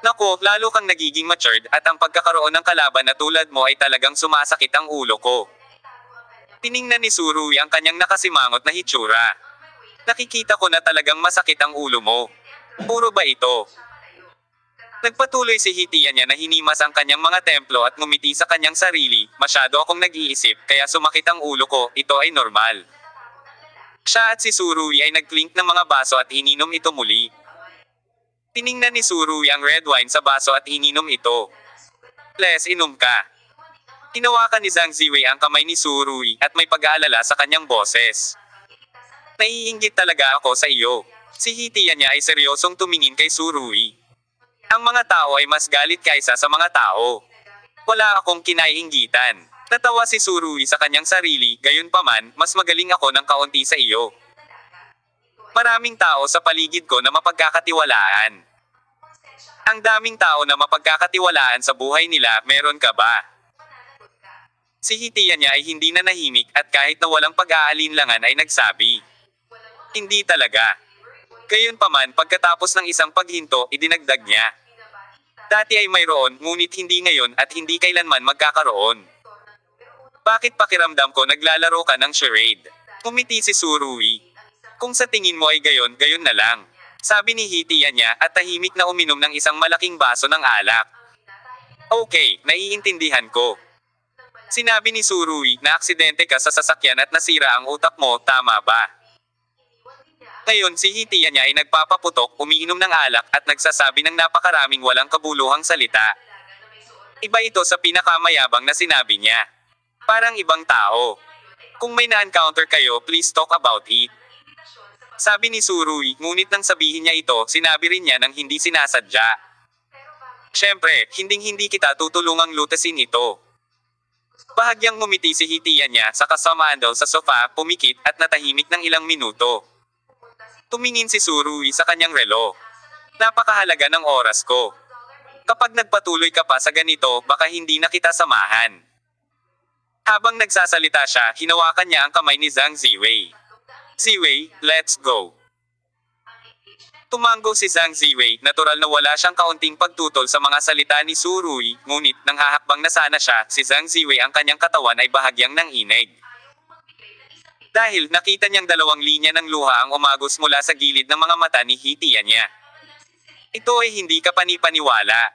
Speaker 1: Nako, lalo kang nagiging matured, at ang pagkakaroon ng kalaban na tulad mo ay talagang sumasakit ang ulo ko. Tiningnan ni Surui ang kanyang nakasimangot na hitsura. Nakikita ko na talagang masakit ang ulo mo. Puro ba ito? Nagpatuloy si Hitian niya na hinimas ang kanyang mga templo at ngumiti sa kanyang sarili, masyado akong nag-iisip, kaya sumakit ang ulo ko, ito ay normal. Siya at si Surui ay nagklink ng mga baso at ininom ito muli. Tiningnan ni Surui ang red wine sa baso at ininom ito. Les, inom ka. Hinawakan ni Zhang Ziwei ang kamay ni Surui at may pag-aalala sa kanyang boses. Naiinggit talaga ako sa iyo. Si Hitian niya ay seryosong tumingin kay Surui. Ang mga tao ay mas galit kaysa sa mga tao. Wala akong kinaiinggitan. Natawa si Surui sa kanyang sarili, gayunpaman, mas magaling ako ng kaunti sa iyo. Maraming tao sa paligid ko na mapagkakatiwalaan. Ang daming tao na mapagkakatiwalaan sa buhay nila, meron ka ba? Si Hitian niya ay hindi na nahimik at kahit na walang pag-aalinlangan ay nagsabi. Hindi talaga. Gayunpaman, pagkatapos ng isang paghinto, idinagdag niya. Dati ay mayroon, ngunit hindi ngayon at hindi kailanman magkakaroon. Bakit pakiramdam ko naglalaro ka ng charade? Kumiti si Surui. Kung sa tingin mo ay gayon, gayon na lang. Sabi ni Hitian niya at tahimik na uminom ng isang malaking baso ng alak. Okay, naiintindihan ko. Sinabi ni Surui na aksidente ka sa sasakyan at nasira ang utak mo, tama ba? Ngayon si Hitian niya ay nagpapaputok, umiinom ng alak at nagsasabi ng napakaraming walang kabuluhang salita. Iba ito sa pinakamayabang na sinabi niya. Parang ibang tao. Kung may na-encounter kayo, please talk about it. Sabi ni Surui, ngunit nang sabihin niya ito, sinabi rin niya nang hindi sinasadya. Siyempre, hinding-hindi kita tutulungang lutasin ito. Bahagyang ngumiti si Hitian niya sa kasamaandal sa sofa, pumikit at natahimik ng ilang minuto. Tumingin si Surui sa kanyang relo. Napakahalaga ng oras ko. Kapag nagpatuloy ka pa sa ganito, baka hindi na kita samahan. Habang nagsasalita siya, hinawakan niya ang kamay ni Zhang Ziwei. Ziwei, let's go. Tumango si Zhang Ziwei, natural na wala siyang kaunting pagtutol sa mga salita ni Surui, ngunit nang hahakbang na sana siya, si Zhang Ziwei ang kanyang katawan ay bahagyang nanginig. Dahil nakita niyang dalawang linya ng luha ang umagos mula sa gilid ng mga mata ni Hitian niya. Ito ay hindi ka panipaniwala.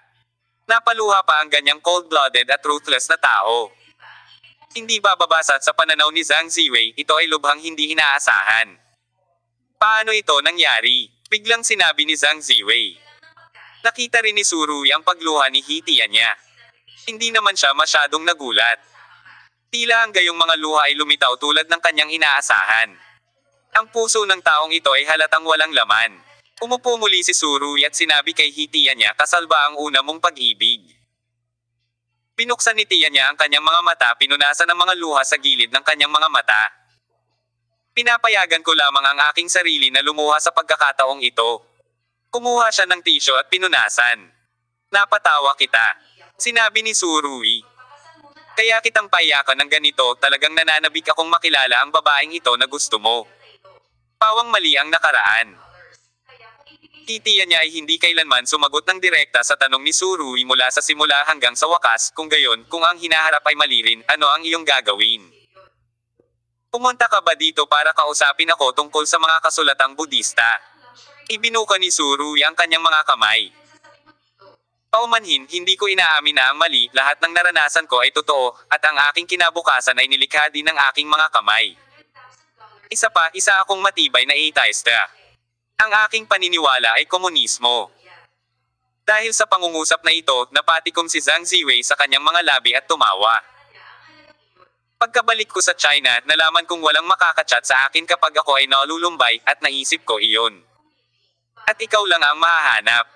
Speaker 1: Napaluha pa ang ganyang cold-blooded at ruthless na tao. Hindi bababasa sa pananaw ni Zhang Ziwei, ito ay lubhang hindi inaasahan. Paano ito nangyari? Biglang sinabi ni Zhang Ziwei. Nakita rin ni Surui ang pagluha ni Hitian niya. Hindi naman siya masyadong nagulat. Tila ang gayong mga luha ay lumitaw tulad ng kanyang inaasahan. Ang puso ng taong ito ay halatang walang laman. Umupo muli si Surui at sinabi kay Hitian niya, kasal ba ang una mong pag-ibig? Binuksan ni Tian niya ang kanyang mga mata, pinunasan ng mga luha sa gilid ng kanyang mga mata. Pinapayagan ko lamang ang aking sarili na lumuha sa pagkakataong ito. Kumuha siya ng tisyo at pinunasan. Napatawa kita. Sinabi ni Surui. Kaya kitang payakan ng ganito, talagang nananabik akong makilala ang babaeng ito na gusto mo. Pawang mali ang nakaraan. Hitian niya ay hindi kailanman sumagot ng direkta sa tanong ni Surui mula sa simula hanggang sa wakas, kung gayon, kung ang hinaharap ay mali rin, ano ang iyong gagawin? Pumunta ka ba dito para kausapin ako tungkol sa mga kasulatang Budista? Ibinuka ni Surui ang kanyang mga kamay. Paumanhin, hindi ko inaamin na ang mali, lahat ng naranasan ko ay totoo, at ang aking kinabukasan ay nilikha din ng aking mga kamay. Isa akong matibay na atheista. Ang aking paniniwala ay komunismo. Dahil sa pangungusap na ito, napatikom si Zhang Ziwei sa kanyang mga labi at tumawa. Pagkabalik ko sa China, nalaman kong walang makakachat sa akin kapag ako ay nalulumbay, at naisip ko iyon. At ikaw lang ang mahahanap.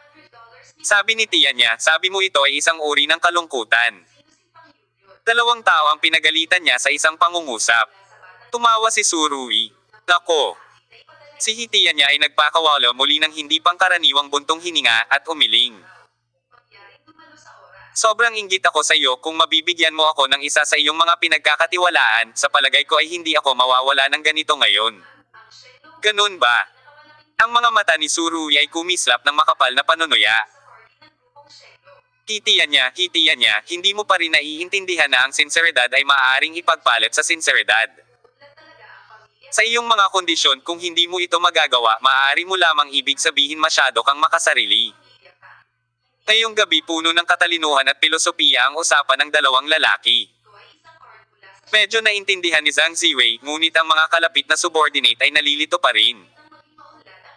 Speaker 1: Sabi ni Tian niya, sabi mo ito ay isang uri ng kalungkutan. 2 tao ang pinagalitan niya sa isang pangungusap. Tumawa si Surui. Nako. Si Hitian niya ay nagpakawala muli ng hindi pangkaraniwang buntong hininga at umiling. Sobrang inggit ako sa iyo, kung mabibigyan mo ako ng isa sa iyong mga pinagkakatiwalaan, sa palagay ko ay hindi ako mawawala ng ganito ngayon. Ganun ba? Ang mga mata ni Surui ay kumislap ng makapal na panunuya. Hitian niya, hindi mo pa rin naiintindihan na ang sinseridad ay maaaring ipagpalit sa sinseridad. Sa iyong mga kondisyon, kung hindi mo ito magagawa, maaari mo lamang ibig sabihin masyado kang makasarili. Ngayong gabi puno ng katalinuhan at pilosopiya ang usapan ng dalawang lalaki. Medyo naintindihan ni Zhang Ziwei, ngunit ang mga kalapit na subordinate ay nalilito pa rin.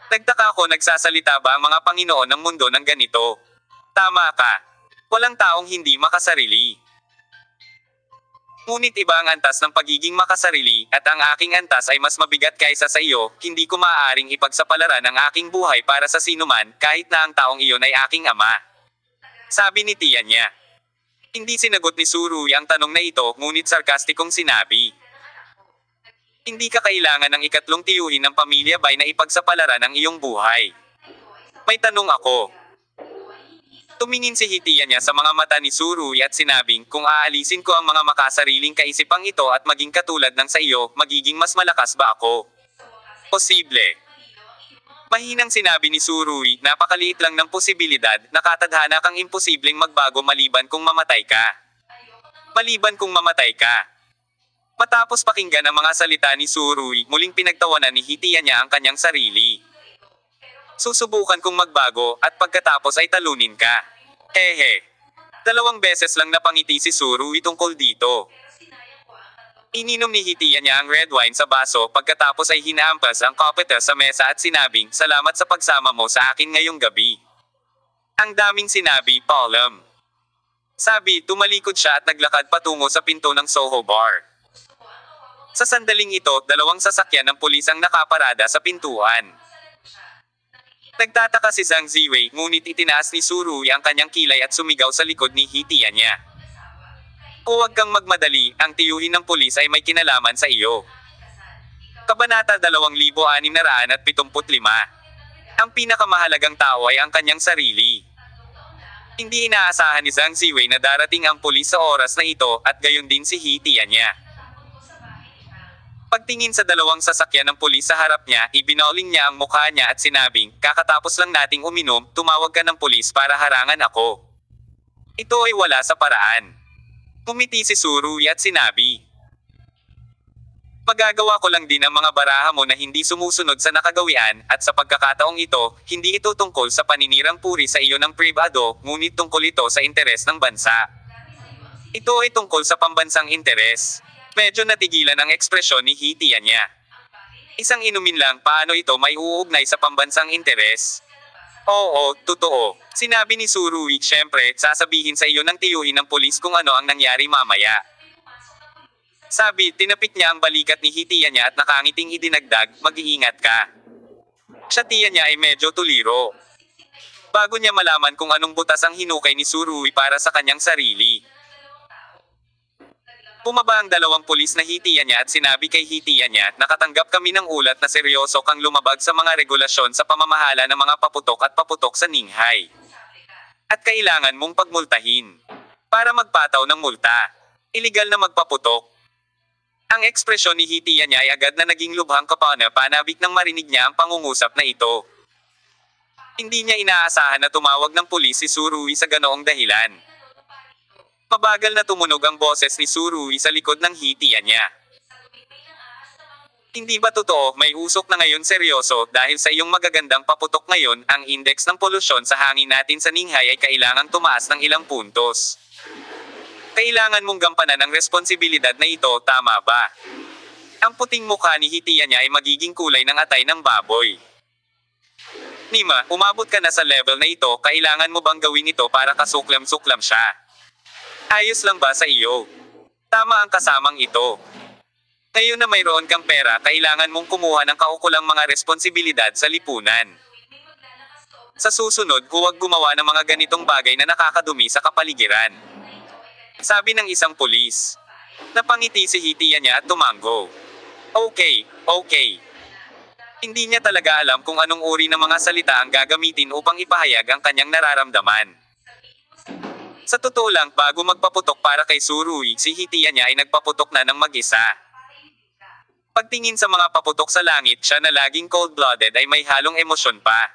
Speaker 1: Nagtaka ako, nagsasalita ba ang mga Panginoon ng mundo ng ganito? Tama ka. Walang taong hindi makasarili. Ngunit iba ang antas ng pagiging makasarili, at ang aking antas ay mas mabigat kaysa sa iyo. Hindi ko maaaring ipagsapalaran ang aking buhay para sa sinuman, kahit na ang taong iyon ay aking ama. Sabi ni tiya niya. Hindi sinagot ni Suruy ang tanong na ito, ngunit sarkastikong sinabi. Hindi ka kailangan ng ikatlong tiyuhin ng pamilya Bay na ipagsapalaran ang iyong buhay. May tanong ako. Tumingin si Hitiya niya sa mga mata ni Suruy at sinabing, kung aalisin ko ang mga makasariling kaisipang ito at maging katulad ng sa iyo, magiging mas malakas ba ako? Posible. Mahinang sinabi ni Suruy, napakaliit lang ng posibilidad, nakatadhana kang imposibleng magbago maliban kung mamatay ka. Maliban kung mamatay ka. Matapos pakinggan ang mga salita ni Suruy, muling pinagtawanan ni Hitiya niya ang kanyang sarili. Susubukan kong magbago, at pagkatapos ay talunin ka. Hehe. 2 beses lang napangiti si Suruy tungkol dito. Ininom ni Hitiya niya ang red wine sa baso, pagkatapos ay hinaampas ang kopeta sa mesa at sinabing, salamat sa pagsama mo sa akin ngayong gabi. Ang daming sinabi, Paulam. Sabi, tumalikod siya at naglakad patungo sa pinto ng Soho Bar. Sa sandaling ito, 2 sasakyan ng pulis ang nakaparada sa pintuan. Nagtataka si Zhang Ziwei, ngunit itinaas ni Suruy ang kanyang kilay at sumigaw sa likod ni Hitiya niya. Huwag kang magmadali, ang tiyuhin ng pulis ay may kinalaman sa iyo. Kabanata 2675. Ang pinakamahalagang tao ay ang kanyang sarili. Hindi inaasahan ni Zhang Ziwei na darating ang pulis sa oras na ito, at gayon din si Hitiya niya. Pagtingin sa 2 sasakyan ng pulis sa harap niya, ibinauling niya ang mukha niya at sinabing, kakatapos lang nating uminom, tumawag ka ng pulis para harangan ako. Ito ay wala sa paraan. Pumiti si Suruy at sinabi, magagawa ko lang din ang mga baraha mo na hindi sumusunod sa nakagawian, at sa pagkakataong ito, hindi ito tungkol sa paninirang puri sa iyo ng pribado, ngunit tungkol ito sa interes ng bansa. Ito ay tungkol sa pambansang interes. Medyo natigilan ang ekspresyon ni Hitiya niya. Isang inumin lang, paano ito may uugnay sa pambansang interes? Oo, totoo. Sinabi ni Suruy, syempre, sasabihin sa iyo ng tiyuhin ng pulis kung ano ang nangyari mamaya. Sabi, tinapik niya ang balikat ni Hitiya niya at nakangiting idinagdag, mag-iingat ka. Siya tiya niya ay medyo tuliro. Bago niya malaman kung anong butas ang hinukay ni Suruy para sa kanyang sarili. Bumaba ang 2 pulis na Hitiya niya at sinabi kay Hitiya niya, nakatanggap kami ng ulat na seryoso kang lumabag sa mga regulasyon sa pamamahala ng mga paputok at paputok sa Ninghay. At kailangan mong pagmultahin. Para magpataw ng multa. Iligal na magpaputok. Ang ekspresyon ni Hitiya niya ay agad na naging lubhang kapanabik nang marinig niya ang pangungusap na ito. Hindi niya inaasahan na tumawag ng pulis si Suruy sa ganoong dahilan. Mabagal na tumunog ang boses ni Suruy sa likod ng Hitiya niya. Hindi ba totoo, may usok na ngayon seryoso, dahil sa iyong magagandang paputok ngayon, ang index ng polusyon sa hangin natin sa Ninghay ay kailangang tumaas ng ilang puntos. Kailangan mong gampanan ang responsibilidad na ito, tama ba? Ang puting mukha ni Hitiya niya ay magiging kulay ng atay ng baboy. Nima, umabot ka na sa level na ito, kailangan mo bang gawin ito para kasuklam-suklam siya? Ayos lang ba sa iyo? Tama ang kasamang ito. Ngayon na mayroon kang pera, kailangan mong kumuha ng kaukulang mga responsibilidad sa lipunan. Sa susunod, huwag gumawa ng mga ganitong bagay na nakakadumi sa kapaligiran. Sabi ng isang pulis. Napangiti si Hitiya niya at tumango. Okay. Hindi niya talaga alam kung anong uri ng mga salita ang gagamitin upang ipahayag ang kanyang nararamdaman. Sa totoo lang, bago magpaputok para kay Suruy, si Hitiya niya ay nagpaputok na ng mag-isa. Pagtingin sa mga paputok sa langit, siya na laging cold-blooded ay may halong emosyon pa.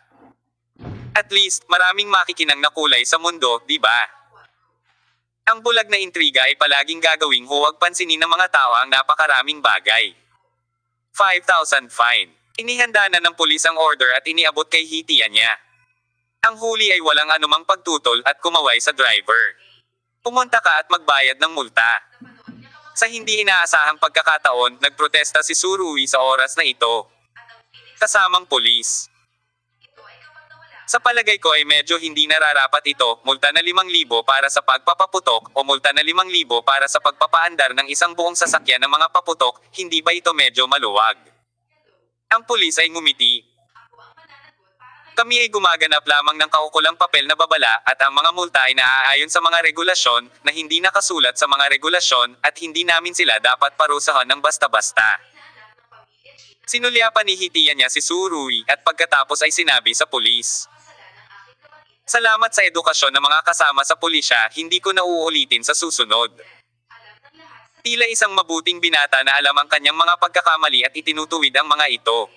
Speaker 1: At least, maraming makikinang na kulay sa mundo, di ba? Ang bulag na intriga ay palaging gagawing huwag pansinin ng mga tao ang napakaraming bagay. 5,000 fine. Inihanda na ng pulis ang order at iniabot kay Hitiya niya. Ang huli ay walang anumang pagtutol at kumaway sa driver. Pumunta ka at magbayad ng multa. Sa hindi inaasahang pagkakataon, nagprotesta si Suruy sa oras na ito. Kasamang pulis. Sa palagay ko ay medyo hindi nararapat ito, multa na 5,000 para sa pagpapaputok, o multa na 5,000 para sa pagpapaandar ng isang buong sasakyan ng mga paputok, hindi ba ito medyo maluwag? Ang pulis ay ngumiti. Kami ay gumaganap lamang ng kaukulang papel na babala at ang mga multa ay naaayon sa mga regulasyon na hindi nakasulat sa mga regulasyon at hindi namin sila dapat parusahan ng basta-basta. Sinulyapan ni Hitian niya si Suruy at pagkatapos ay sinabi sa pulis. Salamat sa edukasyon ng mga kasama sa pulisya, hindi ko na uulitin sa susunod. Tila isang mabuting binata na alam ang kanyang mga pagkakamali at itinutuwid ang mga ito.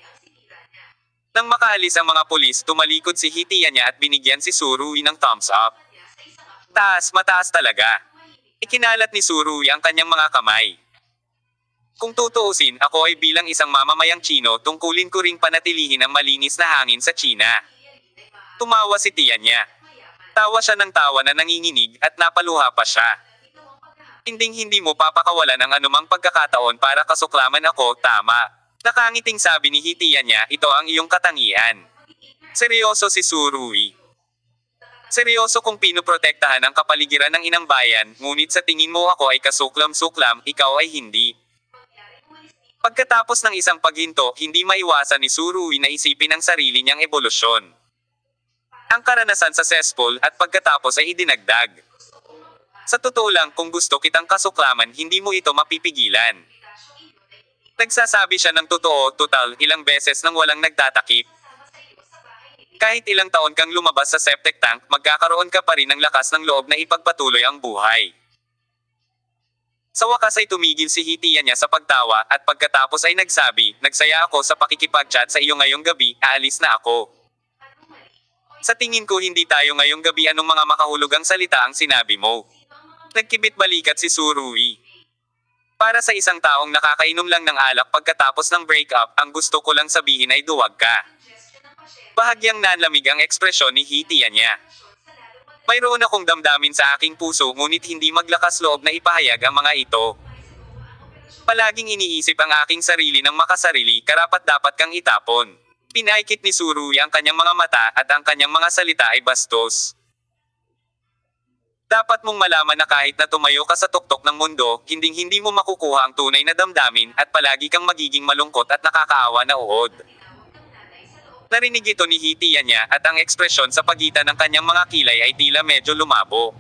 Speaker 1: Nang makaalis ang mga pulis, tumalikod si Hitian niya at binigyan si Suruy ng thumbs up. Taas, mataas talaga. Ikinalat ni Suruy ang kanyang mga kamay. Kung tutuusin, ako ay bilang isang mamamayang Chino, tungkulin ko ring panatilihin ang malinis na hangin sa China. Tumawa si tiyan niya. Tawa siya ng tawa na nanginginig at napaluha pa siya. Hindi mo papakawalan ang anumang pagkakataon para kasuklaman ako, tama. Nakangiting sabi ni Hitian niya, ito ang iyong katangian. Seryoso si Suruy. Seryoso kung pinoprotektahan ang kapaligiran ng inang bayan, ngunit sa tingin mo ako ay kasuklam-suklam, ikaw ay hindi. Pagkatapos ng isang paghinto, hindi maiwasan ni Suruy na isipin ang sarili niyang ebolusyon. Ang karanasan sa cesspool at pagkatapos ay idinagdag. Sa totoo lang, kung gusto kitang kasuklaman, hindi mo ito mapipigilan. Nagsasabi siya ng totoo, total, ilang beses nang walang nagtatakip. Kahit ilang taon kang lumabas sa septic tank, magkakaroon ka pa rin ng lakas ng loob na ipagpatuloy ang buhay. Sa wakas ay tumigil si Hitian niya sa pagtawa at pagkatapos ay nagsabi, nagsaya ako sa pakikipag-chat sa iyo ngayong gabi, aalis na ako. Sa tingin ko hindi tayo ngayong gabi anong mga makahulugang salita ang sinabi mo. Nagkibit balikat si Suruy. Para sa isang taong nakakainom lang ng alak pagkatapos ng breakup, ang gusto ko lang sabihin ay duwag ka. Bahagyang nanlamig ang ekspresyon ni Hitian niya. Mayroon akong damdamin sa aking puso ngunit hindi maglakas loob na ipahayag ang mga ito. Palaging iniisip ang aking sarili ng makasarili, karapat-dapat kang itapon. Pinaikit ni Suruy ang kanyang mga mata at ang kanyang mga salita ay bastos. Dapat mong malaman na kahit na tumayo ka sa tuktok ng mundo, hindi mo makukuha ang tunay na damdamin at palagi kang magiging malungkot at nakakaawa na uod. Narinig ito ni Hitian niya at ang ekspresyon sa pagitan ng kanyang mga kilay ay tila medyo lumabo.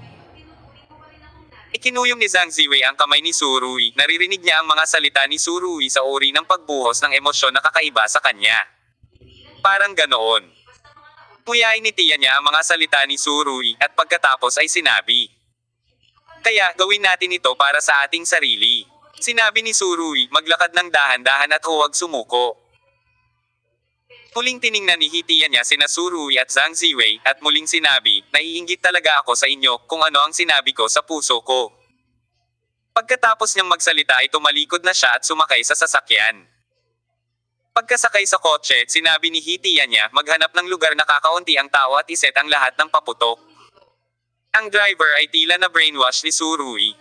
Speaker 1: Ikinuyong ni Zhang Ziwei ang kamay ni Suruy, naririnig niya ang mga salita ni Suruy sa uri ng pagbuhos ng emosyon na kakaiba sa kanya. Parang ganoon. Nguyain ni tiyan niya ang mga salita ni Suruy at pagkatapos ay sinabi. Kaya, gawin natin ito para sa ating sarili. Sinabi ni Suruy, maglakad ng dahan-dahan at huwag sumuko. Muling tiningnan ni Hitian niya sina Suruy at Zhang Ziwei at muling sinabi, naiinggit talaga ako sa inyo kung ano ang sinabi ko sa puso ko. Pagkatapos niyang magsalita ay tumalikod na siya at sumakay sa sasakyan. Pagkasakay sa kotse, sinabi ni Hitian niya, maghanap ng lugar na kakaunti ang tao at iset ang lahat ng paputok. Ang driver ay tila na brainwash ni Suruy.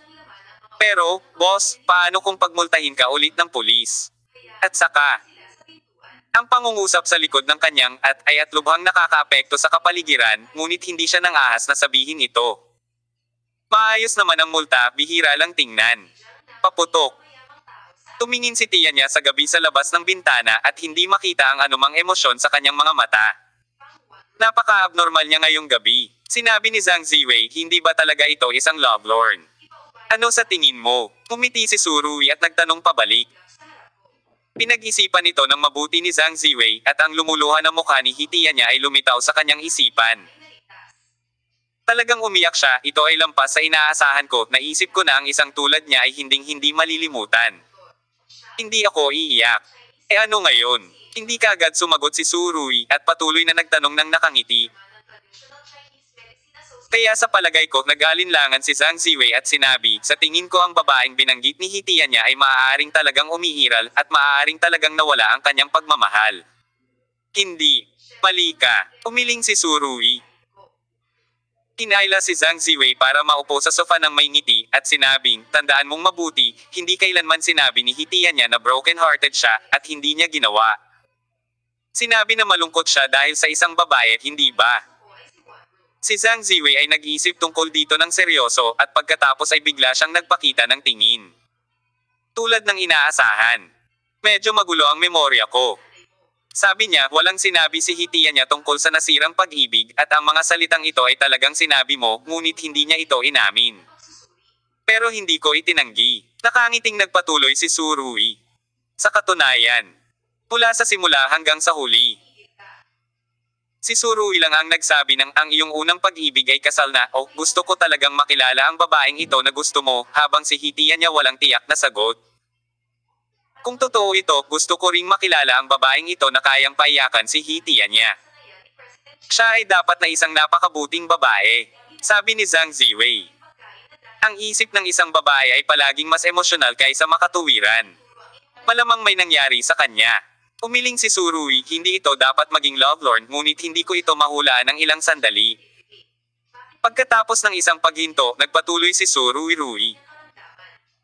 Speaker 1: Pero, boss, paano kung pagmultahin ka ulit ng pulis? At saka, ang pangungusap sa likod ng kanyang ay at lubhang nakakaapekto sa kapaligiran, ngunit hindi siya nang ahas na sabihin ito. Maayos naman ang multa, bihira lang tingnan. Paputok. Tumingin si tiyan niya sa gabi sa labas ng bintana at hindi makita ang anumang emosyon sa kanyang mga mata. Napaka-abnormal niya ngayong gabi. Sinabi ni Zhang Ziwei, hindi ba talaga ito isang lovelorn? Ano sa tingin mo? Umiti si Suruy at nagtanong pabalik. Pinag-isipan ito ng mabuti ni Zhang Ziwei at ang lumuluha na mukha ni Hitian niya ay lumitaw sa kanyang isipan. Talagang umiyak siya, ito ay lampas sa inaasahan ko, naisip ko na ang isang tulad niya ay hindi malilimutan. Hindi ako iiyak. Ano ngayon? Hindi kaagad sumagot si Suruy at patuloy na nagtanong ng nakangiti. Kaya sa palagay ko nag-alinlangan si Zhang Ziwei at sinabi, sa tingin ko ang babaeng binanggit ni Hitian niya ay maaaring talagang umiiral at maaaring talagang nawala ang kanyang pagmamahal. Hindi. Mali ka. Umiling si Suruy. Kinaila si Zhang Ziwei para maupo sa sofa ng may ngiti at sinabing, tandaan mong mabuti, hindi kailanman sinabi ni Hitian niya na broken-hearted siya at hindi niya ginawa. Sinabi na malungkot siya dahil sa isang babae, hindi ba? Si Zhang Ziwei ay nag-iisip tungkol dito ng seryoso at pagkatapos ay bigla siyang nagpakita ng tingin. Tulad ng inaasahan. Medyo magulo ang memorya ko. Sabi niya, walang sinabi si Hitiya niya tungkol sa nasirang pag-ibig at ang mga salitang ito ay talagang sinabi mo, ngunit hindi niya ito inamin. Pero hindi ko itinanggi. Nakangiting nagpatuloy si Surui. Sa katunayan, mula sa simula hanggang sa huli, si Surui lang ang nagsabi ng ang iyong unang pag-ibig ay kasal na, o gusto ko talagang makilala ang babaeng ito na gusto mo, habang si Hitiya niya walang tiyak na sagot. Kung totoo ito, gusto ko ring makilala ang babaeng ito na kayang paiyakan si Hitiya niya. Siya ay dapat na isang napakabuting babae, sabi ni Zhang Ziwei. Ang isip ng isang babae ay palaging mas emosyonal kaysa makatuwiran. Malamang may nangyari sa kanya. Umiling si Surui, hindi ito dapat maging lovelorn, ngunit hindi ko ito mahulaan ng ilang sandali. Pagkatapos ng isang paghinto, nagpatuloy si Surui.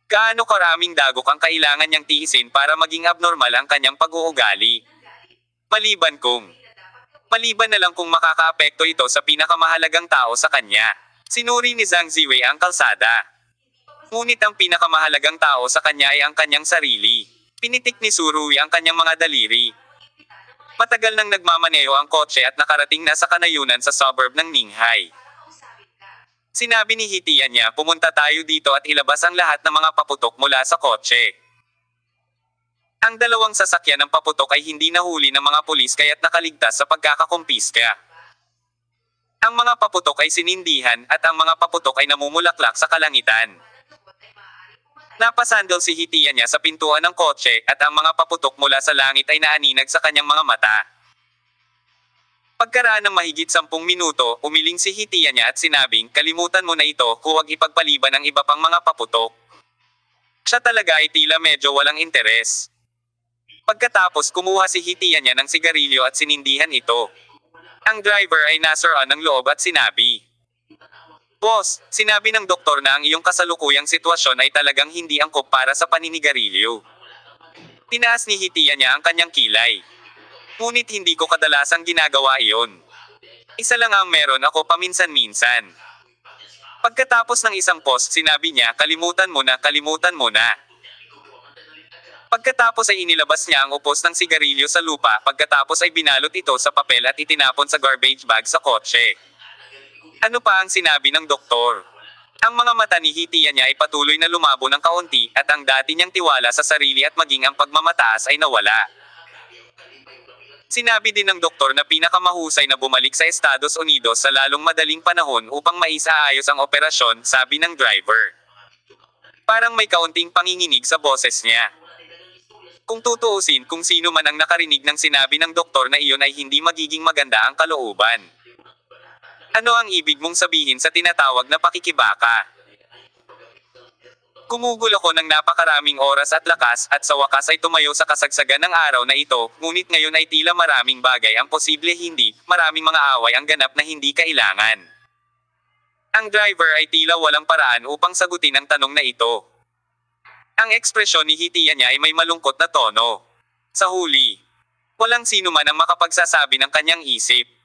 Speaker 1: Gaano karaming dagok ang kailangan niyang tiisin para maging abnormal ang kanyang pag-uugali? Maliban na lang kung makakaapekto ito sa pinakamahalagang tao sa kanya. Sinuri ni Zhang Ziwei ang kalsada. Ngunit ang pinakamahalagang tao sa kanya ay ang kanyang sarili. Pinitik ni Surui ang kanyang mga daliri. Matagal nang nagmamaneho ang kotse at nakarating na sa kanayunan sa suburb ng Ninghay. Sinabi ni Hitiya niya, pumunta tayo dito at ilabas ang lahat ng mga paputok mula sa kotse. Ang dalawang sasakyan ng paputok ay hindi nahuli ng mga pulis kaya't nakaligtas sa pagkakakumpiska. Ang mga paputok ay sinindihan at ang mga paputok ay namumulaklak sa kalangitan. Napasandal si Hitiya niya sa pintuan ng kotse at ang mga paputok mula sa langit ay naaninag sa kanyang mga mata. Pagkaraan ng mahigit 10 minuto, umiling si Hitiya niya at sinabing, kalimutan mo na ito, huwag ipagpaliban ang iba pang mga paputok. Siya talaga ay tila medyo walang interes. Pagkatapos kumuha si Hitiya niya ng sigarilyo at sinindihan ito. Ang driver ay nasaraan ng loob at sinabi, Boss, sinabi ng doktor na ang iyong kasalukuyang sitwasyon ay talagang hindi angkop para sa paninigarilyo. Tinaas ni Hitiya niya ang kanyang kilay. Ngunit hindi ko kadalasang ginagawa iyon. Isa lang ang meron ako paminsan-minsan. Pagkatapos ng isang post, sinabi niya, kalimutan mo na. Pagkatapos ay inilabas niya ang upos ng sigarilyo sa lupa, pagkatapos ay binalot ito sa papel at itinapon sa garbage bag sa kotse. Ano pa ang sinabi ng doktor? Ang mga mata ni Hitiya niya ay patuloy na lumabo ng kaunti at ang dati niyang tiwala sa sarili at maging ang pagmamataas ay nawala. Sinabi din ng doktor na pinakamahusay na bumalik sa Estados Unidos sa lalong madaling panahon upang maisaayos ang operasyon, sabi ng driver. Parang may kaunting panginginig sa boses niya. Kung tutuusin, kung sino man ang nakarinig ng sinabi ng doktor na iyon ay hindi magiging maganda ang kalooban. Ano ang ibig mong sabihin sa tinatawag na pakikibaka? Gumugol ako ng napakaraming oras at lakas at sa wakas ay tumayo sa kasagsagan ng araw na ito, ngunit ngayon ay tila maraming bagay ang posible hindi, maraming mga away ang ganap na hindi kailangan. Ang driver ay tila walang paraan upang sagutin ang tanong na ito. Ang ekspresyon ni Hitiya niya ay may malungkot na tono. Sa huli, walang sino man ang makapagsasabi ng kanyang isip.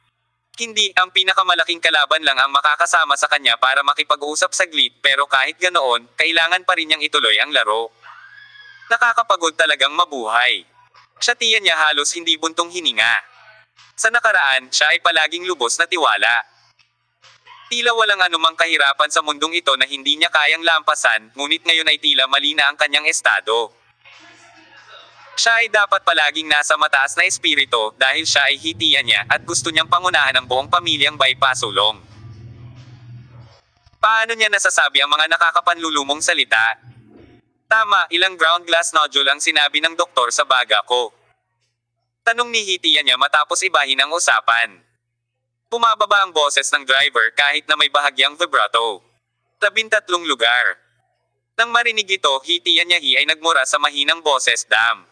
Speaker 1: Hindi, ang pinakamalaking kalaban lang ang makakasama sa kanya para makipag-usap saglit, pero kahit ganoon, kailangan pa rin niyang ituloy ang laro. Nakakapagod talagang mabuhay. Siya tiyan niya halos hindi buntong hininga. Sa nakaraan, siya ay palaging lubos na tiwala. Tila walang anumang kahirapan sa mundong ito na hindi niya kayang lampasan, ngunit ngayon ay tila mali na ang kanyang estado. Siya ay dapat palaging nasa mataas na espiritu dahil siya ay Hitiya niya at gusto niyang pangunahan ang buong pamilyang baypasulong. Paano niya nasasabi ang mga nakakapanlulumong salita? Tama, ilang ground glass nodule ang sinabi ng doktor sa baga ko. Tanong ni Hitiya niya matapos ibahin ang usapan. Bumababa ang boses ng driver kahit na may bahagyang vibrato. 13 lugar. Nang marinig ito, Hitiya niya ay nagmura sa mahinang boses, Dam.